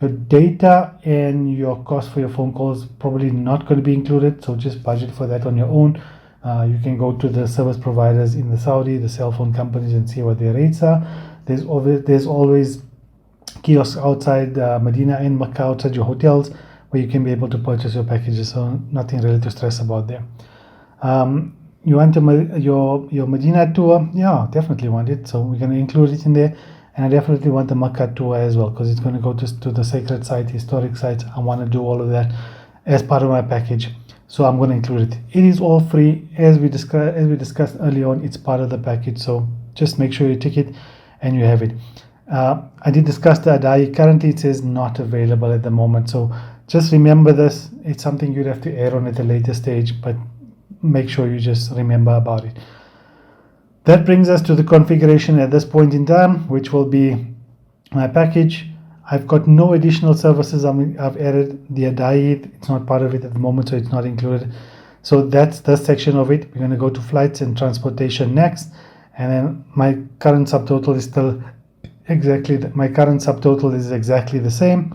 Your data and your cost for your phone calls probably not going to be included, so just budget for that on your own. You can go to the service providers in the Saudi, the cell phone companies, and see what their rates are. There's always kiosks outside Medina and Makkah, outside your hotels, where you can be able to purchase your packages, so nothing really to stress about there. You want your Medina tour? Yeah, definitely want it, so we're going to include it in there. And I definitely want the Makkah tour as well, because it's going to go to the sacred site, historic sites. I want to do all of that as part of my package, so I'm going to include it. It is all free, as we discussed earlier on. It's part of the package, so just make sure you tick it and you have it. I did discuss the Adahi. Currently, it says not available at the moment, so just remember this. It's something you'd have to add on at a later stage, but make sure you just remember about it. That brings us to the configuration at this point in time, which will be my package. I've got no additional services. I've added the Adahi. It's not part of it at the moment, so it's not included. So that's the section of it. We're going to go to flights and transportation next. And then my current subtotal is still exactly the same.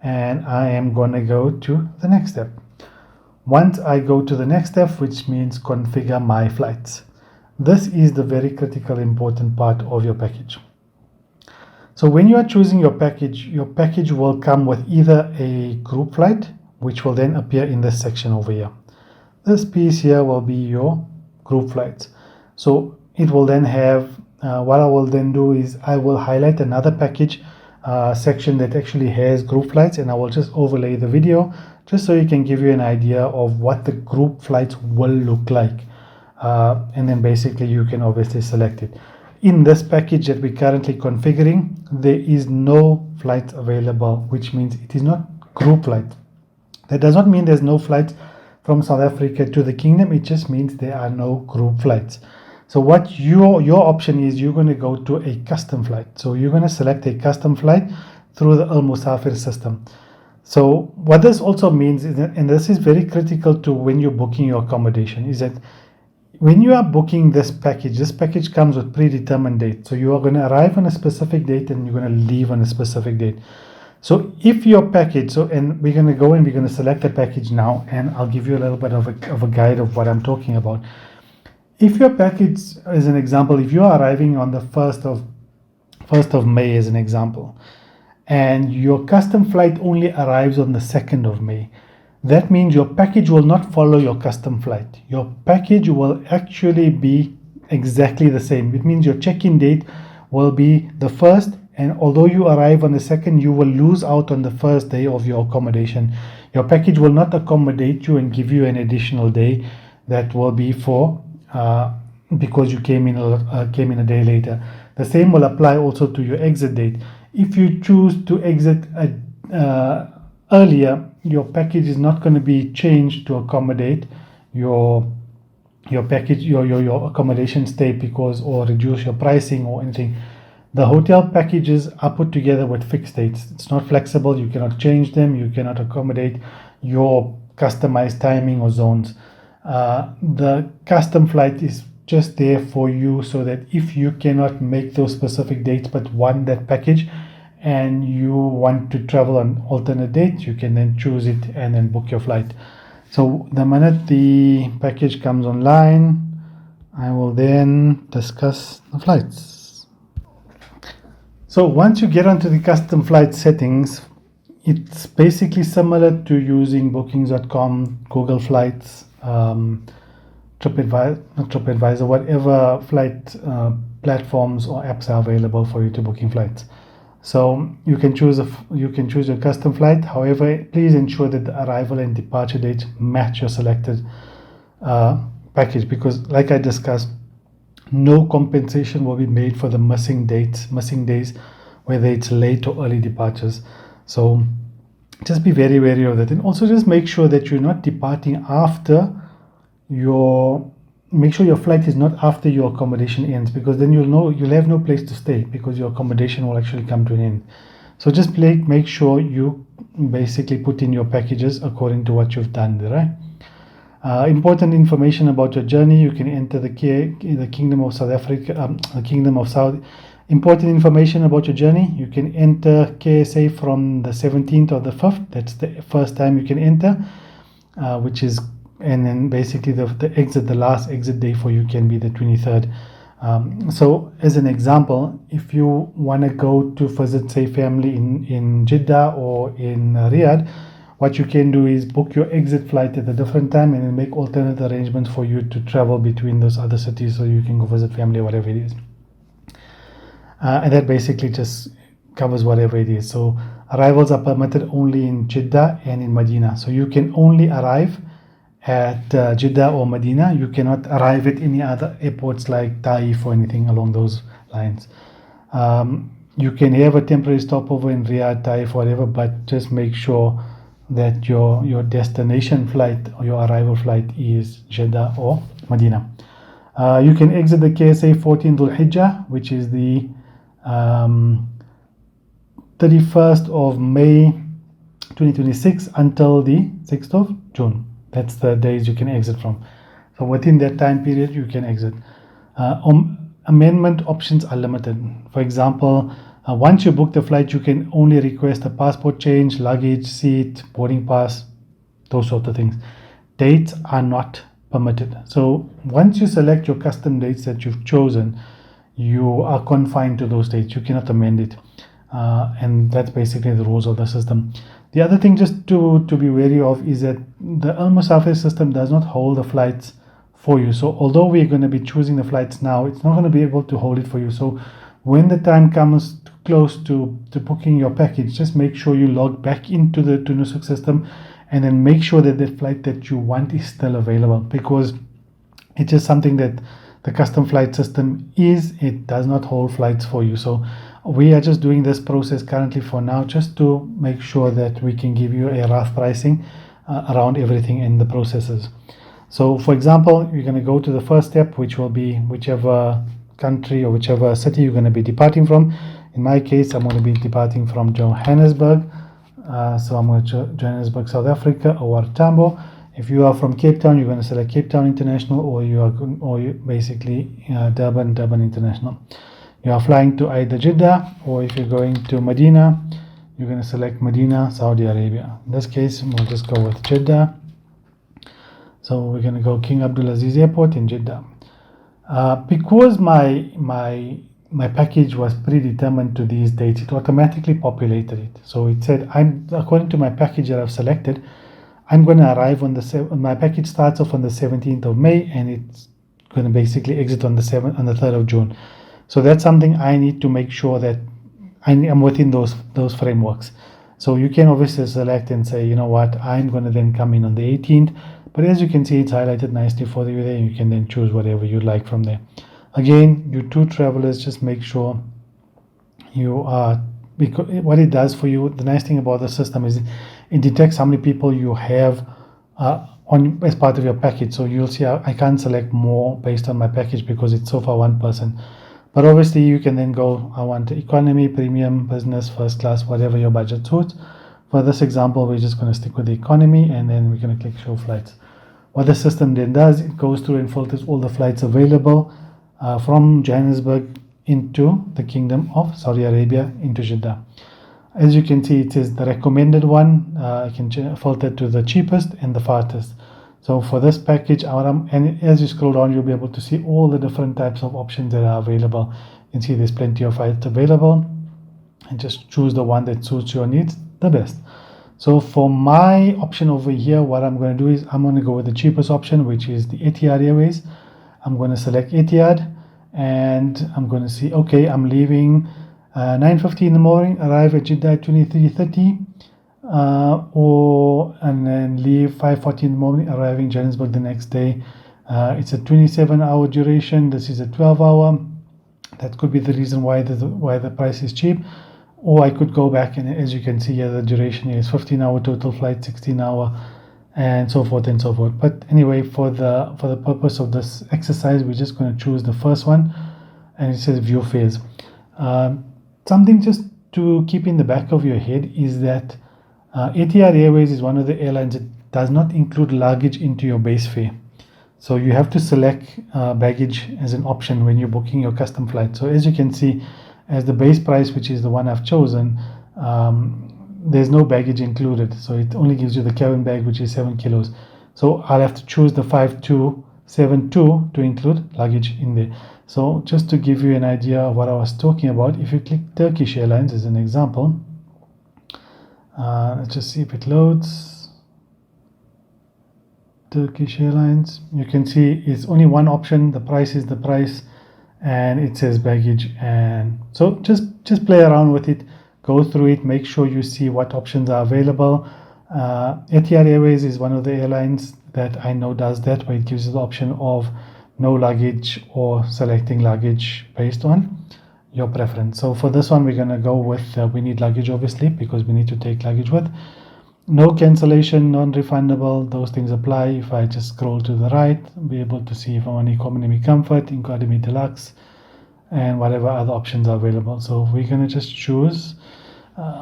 And I am going to go to the next step. Once I go to the next step, which means configure my flights. This is the very critical, important part of your package. So when you are choosing your package will come with either a group flight, which will then appear in this section over here. This piece here will be your group flights. So it will then have, what I will then do is I will highlight another package section that actually has group flights, and I will just overlay the video just so you can give you an idea of what the group flights will look like. And then basically you can obviously select it. In this package that we're currently configuring, there is no flights available, which means it is not group flight. That does not mean there's no flights from South Africa to the kingdom. It just means there are no group flights. So what your option is, you're going to go to a custom flight. So you're going to select a custom flight through the Al Musafir system. So what this also means is that, and this is very critical to when you're booking your accommodation, is that when you are booking this package comes with predetermined date. So you are going to arrive on a specific date and you're going to leave on a specific date. So if your package, and we're going to go and we're going to select a package now, and I'll give you a little bit of a guide of what I'm talking about. If your package, as an example, if you are arriving on the 1st of May as an example, and your custom flight only arrives on the 2nd of May, that means your package will not follow your custom flight. Your package will actually be exactly the same. It means your check-in date will be the 1st, and although you arrive on the 2nd, you will lose out on the 1st day of your accommodation. Your package will not accommodate you and give you an additional day that will be for because you came in a day later. The same will apply also to your exit date. If you choose to exit earlier, your package is not going to be changed to accommodate your package, your accommodation stay, because, or reduce your pricing or anything. The hotel packages are put together with fixed dates. It's not flexible. You cannot change them. You cannot accommodate your customized timing or zones. The custom flight is just there for you, so that if you cannot make those specific dates but want that package and you want to travel on alternate dates, you can then choose it and then book your flight. So the minute the package comes online, I will then discuss the flights. So once you get onto the custom flight settings, it's basically similar to using bookings.com, Google Flights, TripAdvisor, whatever flight platforms or apps are available for you to booking flights. So you can choose your custom flight. However, please ensure that the arrival and departure dates match your selected package, because, like I discussed, no compensation will be made for the missing days, whether it's late or early departures. So just be very wary of that, and also just make sure that you're not departing after make sure your flight is not after your accommodation ends, because then you'll have no place to stay, because your accommodation will actually come to an end. So just make sure you basically put in your packages according to what you've done there, right? Important information about your journey: you can enter the Kingdom of South Africa, the Kingdom of Saudi. Important information about your journey: you can enter KSA from the 17th or the 5th. That's the first time you can enter, and then basically the last exit day for you can be the 23rd. So as an example, if you want to go to visit, say, family in Jeddah or in Riyadh, what you can do is book your exit flight at a different time and then make alternate arrangements for you to travel between those other cities, so you can go visit family or whatever it is. And that basically just covers whatever it is. So arrivals are permitted only in Jeddah and in Medina. So you can only arrive at Jeddah or Medina. You cannot arrive at any other airports like Taif or anything along those lines. You can have a temporary stopover in Riyadh, Taif, whatever, but just make sure that your destination flight or your arrival flight is Jeddah or Medina. You can exit the KSA 14 Dhul Hijjah, which is the 31st of May 2026 until the 6th of June. That's the days you can exit from. So within that time period, you can exit. Amendment options are limited. For example, once you book the flight, you can only request a passport change, luggage, seat, boarding pass, those sort of things. Dates are not permitted. So once you select your custom dates that you've chosen, you are confined to those dates. You cannot amend it. And that's basically the rules of the system. The other thing just to be wary of is that the Al Musafir system does not hold the flights for you. So although we're going to be choosing the flights now, it's not going to be able to hold it for you. So when the time comes close to booking your package, just make sure you log back into the Nusuk system and then make sure that the flight that you want is still available, because it's just something that the custom flight system it does not hold flights for you. So we are just doing this process currently for now, just to make sure that we can give you a rough pricing around everything in the processes. So for example, you're going to go to the first step, which will be whichever country or whichever city you're going to be departing from. In my case, I'm going to be departing from Johannesburg. So I'm going to Johannesburg, South Africa, or Tambo. If you are from Cape Town, you're going to select Cape Town International, or you basically Durban International. You are flying to either Jeddah, or if you're going to Medina, you're going to select Medina, Saudi Arabia. In this case, we'll just go with Jeddah. So we're going to go King Abdulaziz Airport in Jeddah. Because my package was predetermined to these dates, it automatically populated it. So it said, according to my package that I've selected, I'm going to arrive my package starts off on the 17th of May, and it's going to basically exit on the 3rd of June. So that's something I need to make sure that I'm within those frameworks. So you can obviously select and say, you know what, I'm going to then come in on the 18th. But as you can see, it's highlighted nicely for you there. You can then choose whatever you like from there. Again, you two travelers, just make sure you are, because what it does for you, the nice thing about the system is it detects how many people you have as part of your package. So you'll see I can't select more based on my package because it's so far one person. But obviously you can then go, I want economy, premium, business, first class, whatever your budget suits. For this example, we're just going to stick with the economy, and then we're going to click show flights. What the system then does, it goes through and filters all the flights available from Johannesburg into the Kingdom of Saudi Arabia into Jeddah. As you can see, it is the recommended one. I can filter to the cheapest and the farthest. So for this package, and as you scroll down, you'll be able to see all the different types of options that are available. You can see there's plenty of flights available, and just choose the one that suits your needs. the best. So for my option over here, what I'm going to do is I'm going to go with the cheapest option, which is the Etihad Airways. I'm going to select Etihad, and I'm going to see, okay, I'm leaving 9:50 in the morning, arrive at Jeddah at 23:30, and then leave 5:40 in the morning, arriving in Johannesburg the next day. It's a 27-hour duration. This is a 12-hour. That could be the reason why the price is cheap. Or I could go back, and as you can see here, the duration is 15-hour total flight, 16-hour, and so forth and so forth. But anyway, for the purpose of this exercise, we're just going to choose the first one, and it says view fares. Something just to keep in the back of your head is that Etihad Airways is one of the airlines that does not include luggage into your base fare. So you have to select baggage as an option when you're booking your custom flight. So as you can see, as the base price, which is the one I've chosen, there's no baggage included. So it only gives you the cabin bag, which is 7 kilos. So I'll have to choose the 5272 to include luggage in there. So just to give you an idea of what I was talking about, if you click Turkish Airlines as an example, let's just see if it loads. Turkish Airlines, you can see it's only one option. The price is the price, and it says baggage. And so just play around with it, go through it, make sure you see what options are available. Etihad Airways is one of the airlines that I know does that, where it gives you the option of no luggage or selecting luggage based on your preference. So for this one, we're going to go with we need luggage, obviously, because we need to take luggage with. No cancellation, non-refundable, those things apply. If I just scroll to the right, I'll be able to see if I'm on economy comfort, economy deluxe, and whatever other options are available. So we're going to just choose,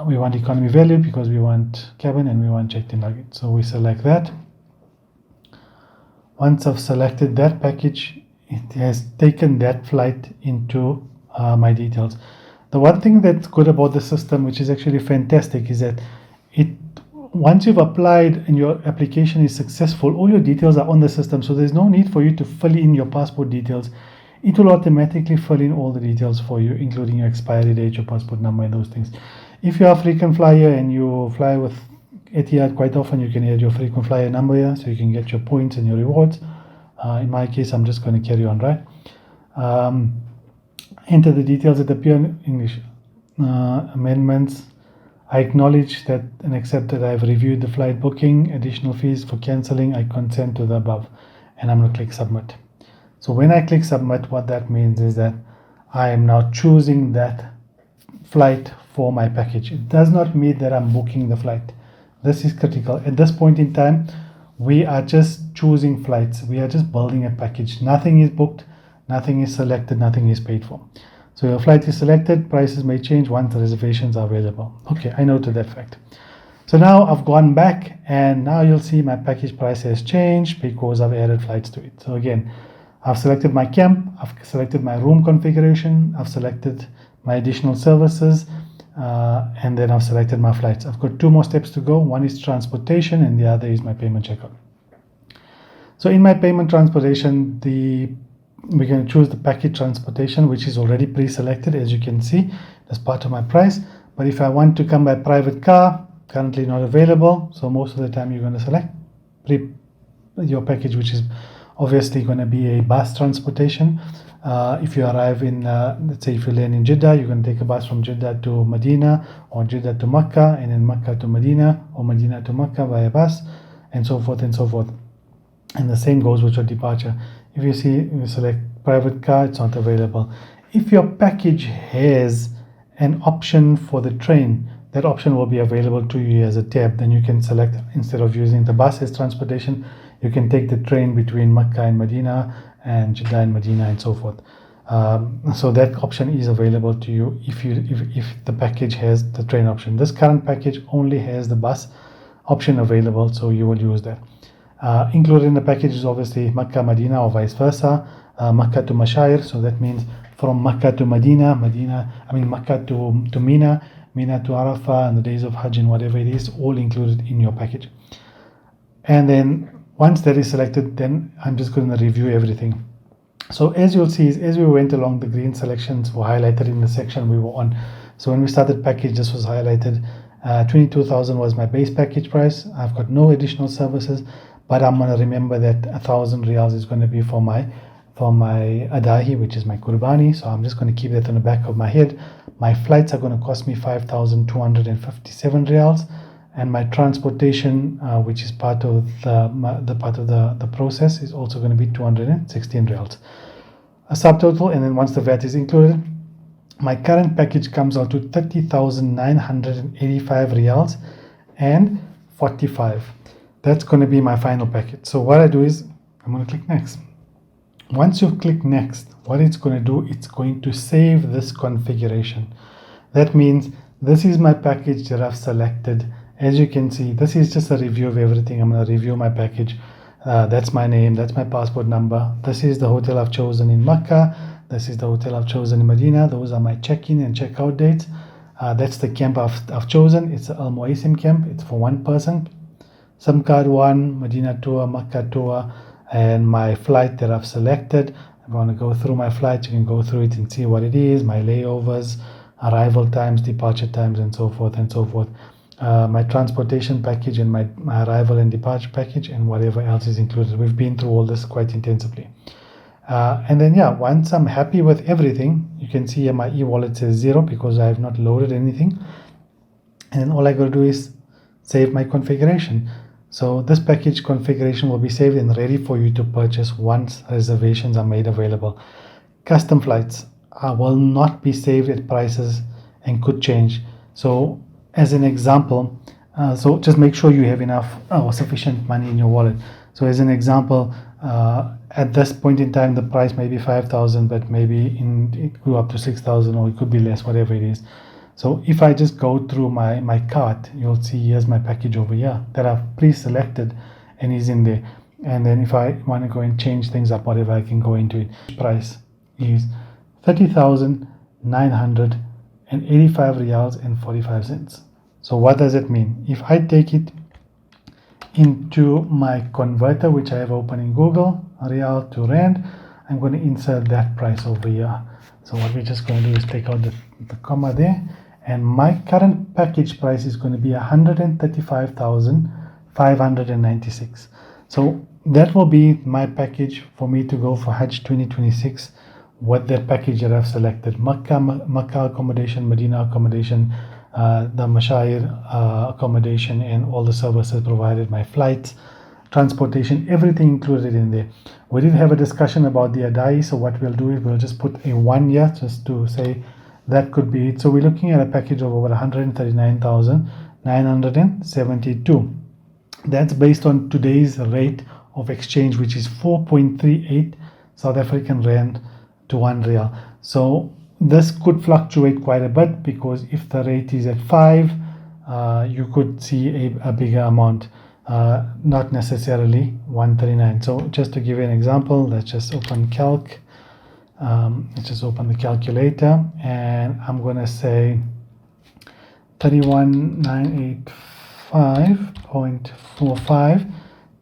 we want economy value because we want cabin and we want checked in luggage. So we select that. Once I've selected that package, it has taken that flight into my details. The one thing that's good about the system, which is actually fantastic, is that once you've applied and your application is successful, all your details are on the system, so there's no need for you to fill in your passport details. It will automatically fill in all the details for you, including your expiry date, your passport number, and those things. If you're a frequent flyer and you fly with Etihad quite often, you can add your frequent flyer number here, so you can get your points and your rewards. In my case, I'm just going to carry on, right? Enter the details that appear in English. Amendments. I acknowledge that and accept that I've reviewed the flight booking, additional fees for cancelling. I consent to the above, and I'm going to click submit. So when I click submit, what that means is that I am now choosing that flight for my package. It does not mean that I'm booking the flight. This is critical. At this point in time, we are just choosing flights. We are just building a package. Nothing is booked, nothing is selected, nothing is paid for. So your flight is selected, prices may change once the reservations are available. Okay, I noted that fact. So now I've gone back, and now you'll see my package price has changed because I've added flights to it. So again, I've selected my camp, I've selected my room configuration, I've selected my additional services, and then I've selected my flights. I've got two more steps to go. One is transportation, and the other is my payment checkout. So in my payment transportation, we're going to choose the package transportation, which is already pre-selected, as you can see, as part of my price. But if I want to come by private car, currently not available. So most of the time you're going to select your package, which is obviously going to be a bus transportation. If you arrive in, let's say if you land in Jeddah, you're going to take a bus from Jeddah to Medina, or Jeddah to Makkah, and then Makkah to Medina, or Medina to Makkah via bus, and so forth and so forth. And the same goes with your departure. If you see, you select private car, it's not available. If your package has an option for the train, that option will be available to you as a tab. Then you can select, instead of using the bus as transportation, you can take the train between Makkah and Medina, and Jeddah and Medina, and so forth. So that option is available to you if the package has the train option. This current package only has the bus option available, so you will use that. Included in the package is obviously Makkah, Medina, or vice versa. Makkah to Mashair, so that means from Makkah to Makkah to Mina, Mina to Arafah, and the days of Hajj and whatever it is, all included in your package. And then once that is selected, then I'm just going to review everything. So as you'll see, as we went along, the green selections were highlighted in the section we were on. So when we started package, this was highlighted, 22,000 was my base package price. I've got no additional services, but I'm going to remember that 1,000 riyals is going to be for my adahi, which is my qurbani. So I'm just going to keep that on the back of my head. My flights are going to cost me 5,257 riyals, and my transportation, which is part of the process, is also going to be 216 riyals. A subtotal, and then once the VAT is included, my current package comes out to 30,985 riyals and 45. That's going to be my final package. So what I do is I'm going to click next. Once you click next, what it's going to do, it's going to save this configuration. That means this is my package that I've selected. As you can see, this is just a review of everything. I'm going to review my package. That's my name, that's my passport number. This is the hotel I've chosen in Makkah. This is the hotel I've chosen in Medina. Those are my check-in and check-out dates. That's the camp I've chosen. It's Al Muaisim camp. It's for one person. SIM card 1, Medina tour, Makkah tour, and my flight that I've selected. I'm going to go through my flight. You can go through it and see what it is, my layovers, arrival times, departure times, and so forth and so forth. My transportation package and my arrival and departure package, and whatever else is included. We've been through all this quite intensively. And then once I'm happy with everything, you can see here my e-wallet says 0 because I have not loaded anything. And then all I got to do is save my configuration. So this package configuration will be saved and ready for you to purchase once reservations are made available. Custom flights will not be saved at prices and could change. So as an example, so just make sure you have enough or sufficient money in your wallet. So as an example, at this point in time, the price may be 5,000, but maybe it grew up to 6,000, or it could be less, whatever it is. So if I just go through my cart, you'll see here's my package over here that I've pre-selected and is in there. And then if I want to go and change things up, whatever, I can go into it. Price is 30,985 riyals and 45 cents. So what does it mean? If I take it into my converter, which I have open in Google, Riyal to Rand, I'm going to insert that price over here. So what we're just going to do is take out the comma there, and my current package price is going to be 135,596. So that will be my package for me to go for Hajj 2026 with that package that I've selected. Makkah accommodation, Medina accommodation, the Mashayir accommodation, and all the services provided, my flights, transportation, everything included in there. We did have a discussion about the Adai, so what we'll do is we'll just put a 1 year just to say that could be it. So we're looking at a package of over 139,972. That's based on today's rate of exchange, which is 4.38 South African Rand to 1 Riyal. So this could fluctuate quite a bit, because if the rate is at 5, you could see a bigger amount, not necessarily 139. So just to give you an example, let's just open calc. Let's just open the calculator, and I'm going to say 31,985.45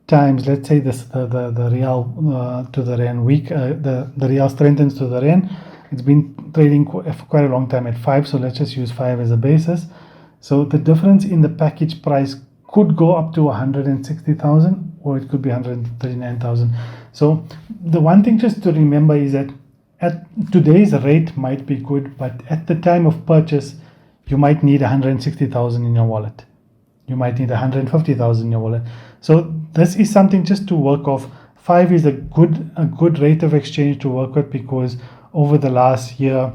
times, let's say this the Riyal to the Rand week, the Riyal strengthens to the Rand. It's been trading for quite a long time at 5, so let's just use 5 as a basis. So the difference in the package price could go up to 160,000, or it could be 139,000. So the one thing just to remember is that at today's rate might be good, but at the time of purchase, you might need 160,000 in your wallet. You might need 150,000 in your wallet. So this is something just to work off. 5 is a good rate of exchange to work with, because over the last year,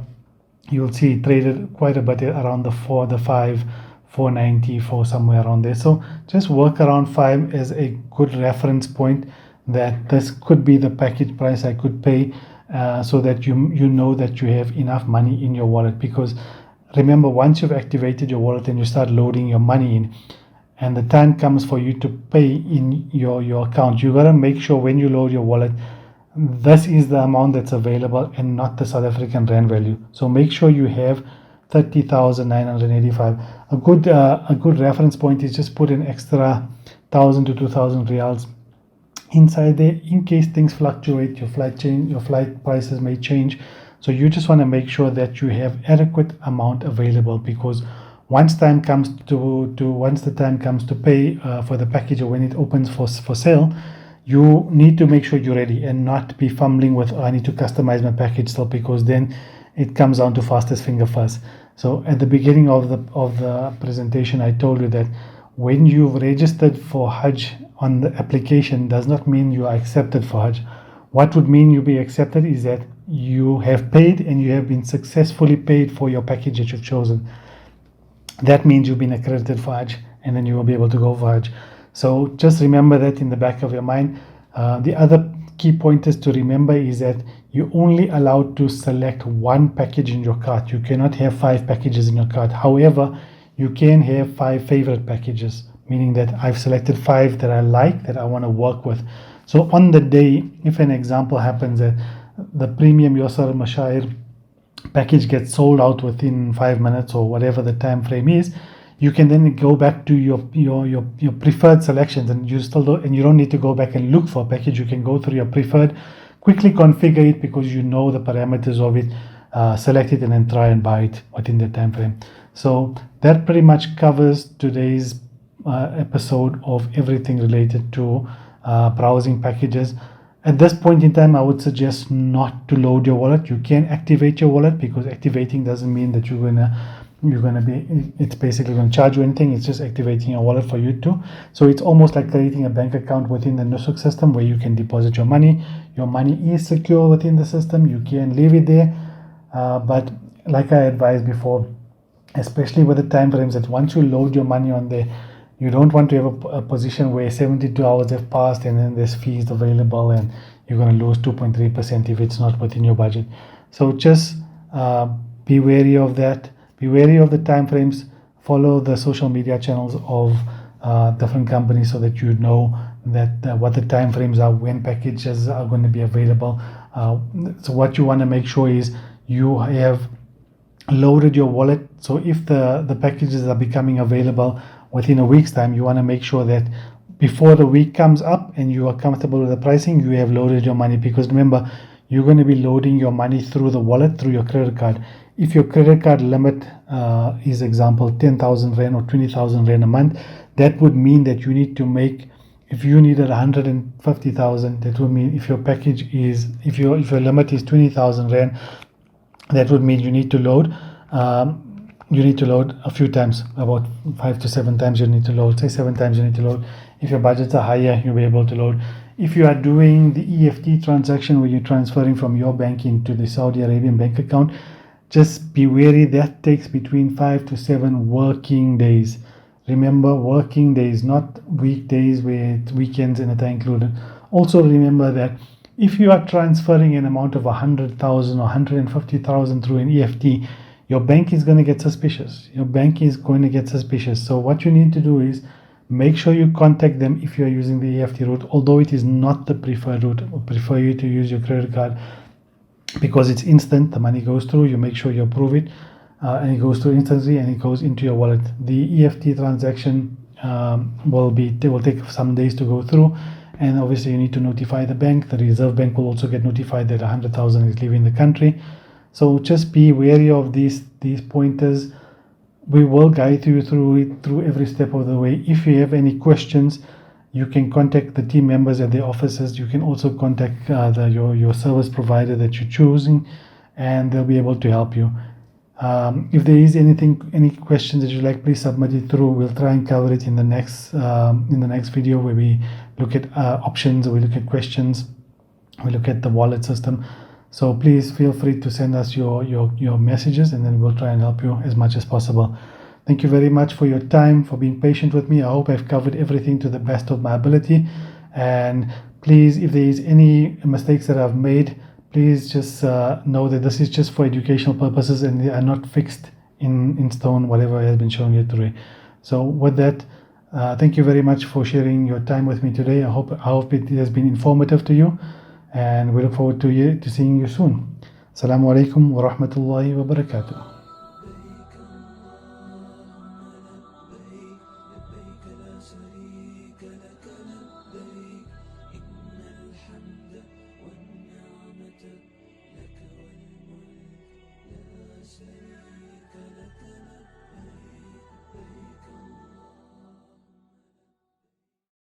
you'll see it traded quite a bit around the 4, the 5, 494, somewhere around there. So just work around 5 as a good reference point, that this could be the package price I could pay, so that you know that you have enough money in your wallet. Because remember, once you've activated your wallet and you start loading your money in, and the time comes for you to pay in your account, you got to make sure when you load your wallet, this is the amount that's available and not the South African Rand value. So make sure you have 30,985. A good reference point is just put an extra 1,000 to 2,000 riyals inside there, in case things fluctuate, your flight prices may change. So you just want to make sure that you have adequate amount available, because once the time comes to pay for the package, or when it opens for sale, you need to make sure you're ready and not be fumbling with, I need to customize my package still, because then it comes down to fastest finger first. So at the beginning of the presentation, I told you that when you've registered for Hajj on the application does not mean you are accepted for Hajj. What would mean you be accepted is that you have paid and you have been successfully paid for your package that you've chosen. That means you've been accredited for Hajj, and then you will be able to go for Hajj. So just remember that in the back of your mind. The other key pointers to remember is that you're only allowed to select one package in your cart. You cannot have 5 packages in your cart. However, you can have 5 favorite packages, meaning that I've selected 5 that I like, that I want to work with. So on the day, if an example happens that the premium Yosar Mashair package gets sold out within 5 minutes or whatever the time frame is, you can then go back to your preferred selections, and you don't need to go back and look for a package. You can go through your preferred, quickly configure it because you know the parameters of it, select it, and then try and buy it within the time frame. So that pretty much covers today's episode of everything related to browsing packages. At this point in time, I would suggest not to load your wallet. You can activate your wallet, because activating doesn't mean that it's basically going to charge you anything. It's just activating your wallet for you too. So it's almost like creating a bank account within the Nusuk system where you can deposit your money. Your money is secure within the system. You can leave it there. But like I advised before, especially with the time frames, that once you load your money on there, you don't want to have a position where 72 hours have passed and then there's fees available and you're going to lose 2.3% if it's not within your budget. So just be wary of that. Be wary of the time frames. Follow the social media channels of different companies so that you know that what the time frames are, when packages are going to be available. So what you want to make sure is you have loaded your wallet. So if the packages are becoming available within a week's time, you want to make sure that before the week comes up and you are comfortable with the pricing, you have loaded your money. Because remember, you're going to be loading your money through the wallet, through your credit card. If your credit card limit is, example, 10,000 Rand or 20,000 Rand a month, that would mean that you need to make, if you needed 150,000, that would mean if your package is, if your limit is 20,000 Rand, that would mean you need to load a few times, about 5 to 7 times you need to load. Say 7 times you need to load. If your budgets are higher, you'll be able to load. If you are doing the EFT transaction where you're transferring from your bank into the Saudi Arabian bank account, just be wary. That takes between 5 to 7 working days. Remember, working days, not weekdays where weekends and that are included. Also remember that if you are transferring an amount of 100,000 or 150,000 through an EFT, your bank is going to get suspicious. So what you need to do is make sure you contact them if you are using the EFT route, although it is not the preferred route. I prefer you to use your credit card because it's instant. The money goes through. You make sure you approve it, and it goes through instantly, and it goes into your wallet. The EFT transaction will take some days to go through, and obviously you need to notify the bank. The Reserve Bank will also get notified that 100,000 is leaving the country. So just be wary of these pointers. We will guide you through every step of the way. If you have any questions, you can contact the team members at the offices. You can also contact your service provider that you're choosing, and they'll be able to help you. If there is any questions that you'd like, please submit it through. We'll try and cover it in the next video, where we look at options, we look at questions, we look at the wallet system. So please feel free to send us your messages, and then we'll try and help you as much as possible. Thank you very much for your time, for being patient with me. I hope I've covered everything to the best of my ability. And please, if there is any mistakes that I've made, please just know that this is just for educational purposes and they are not fixed in stone, whatever has been shown here today. So with that, thank you very much for sharing your time with me today. I hope it has been informative to you, and we look forward to seeing you soon. Assalamu alaikum wa rahmatullahi wa barakatuh.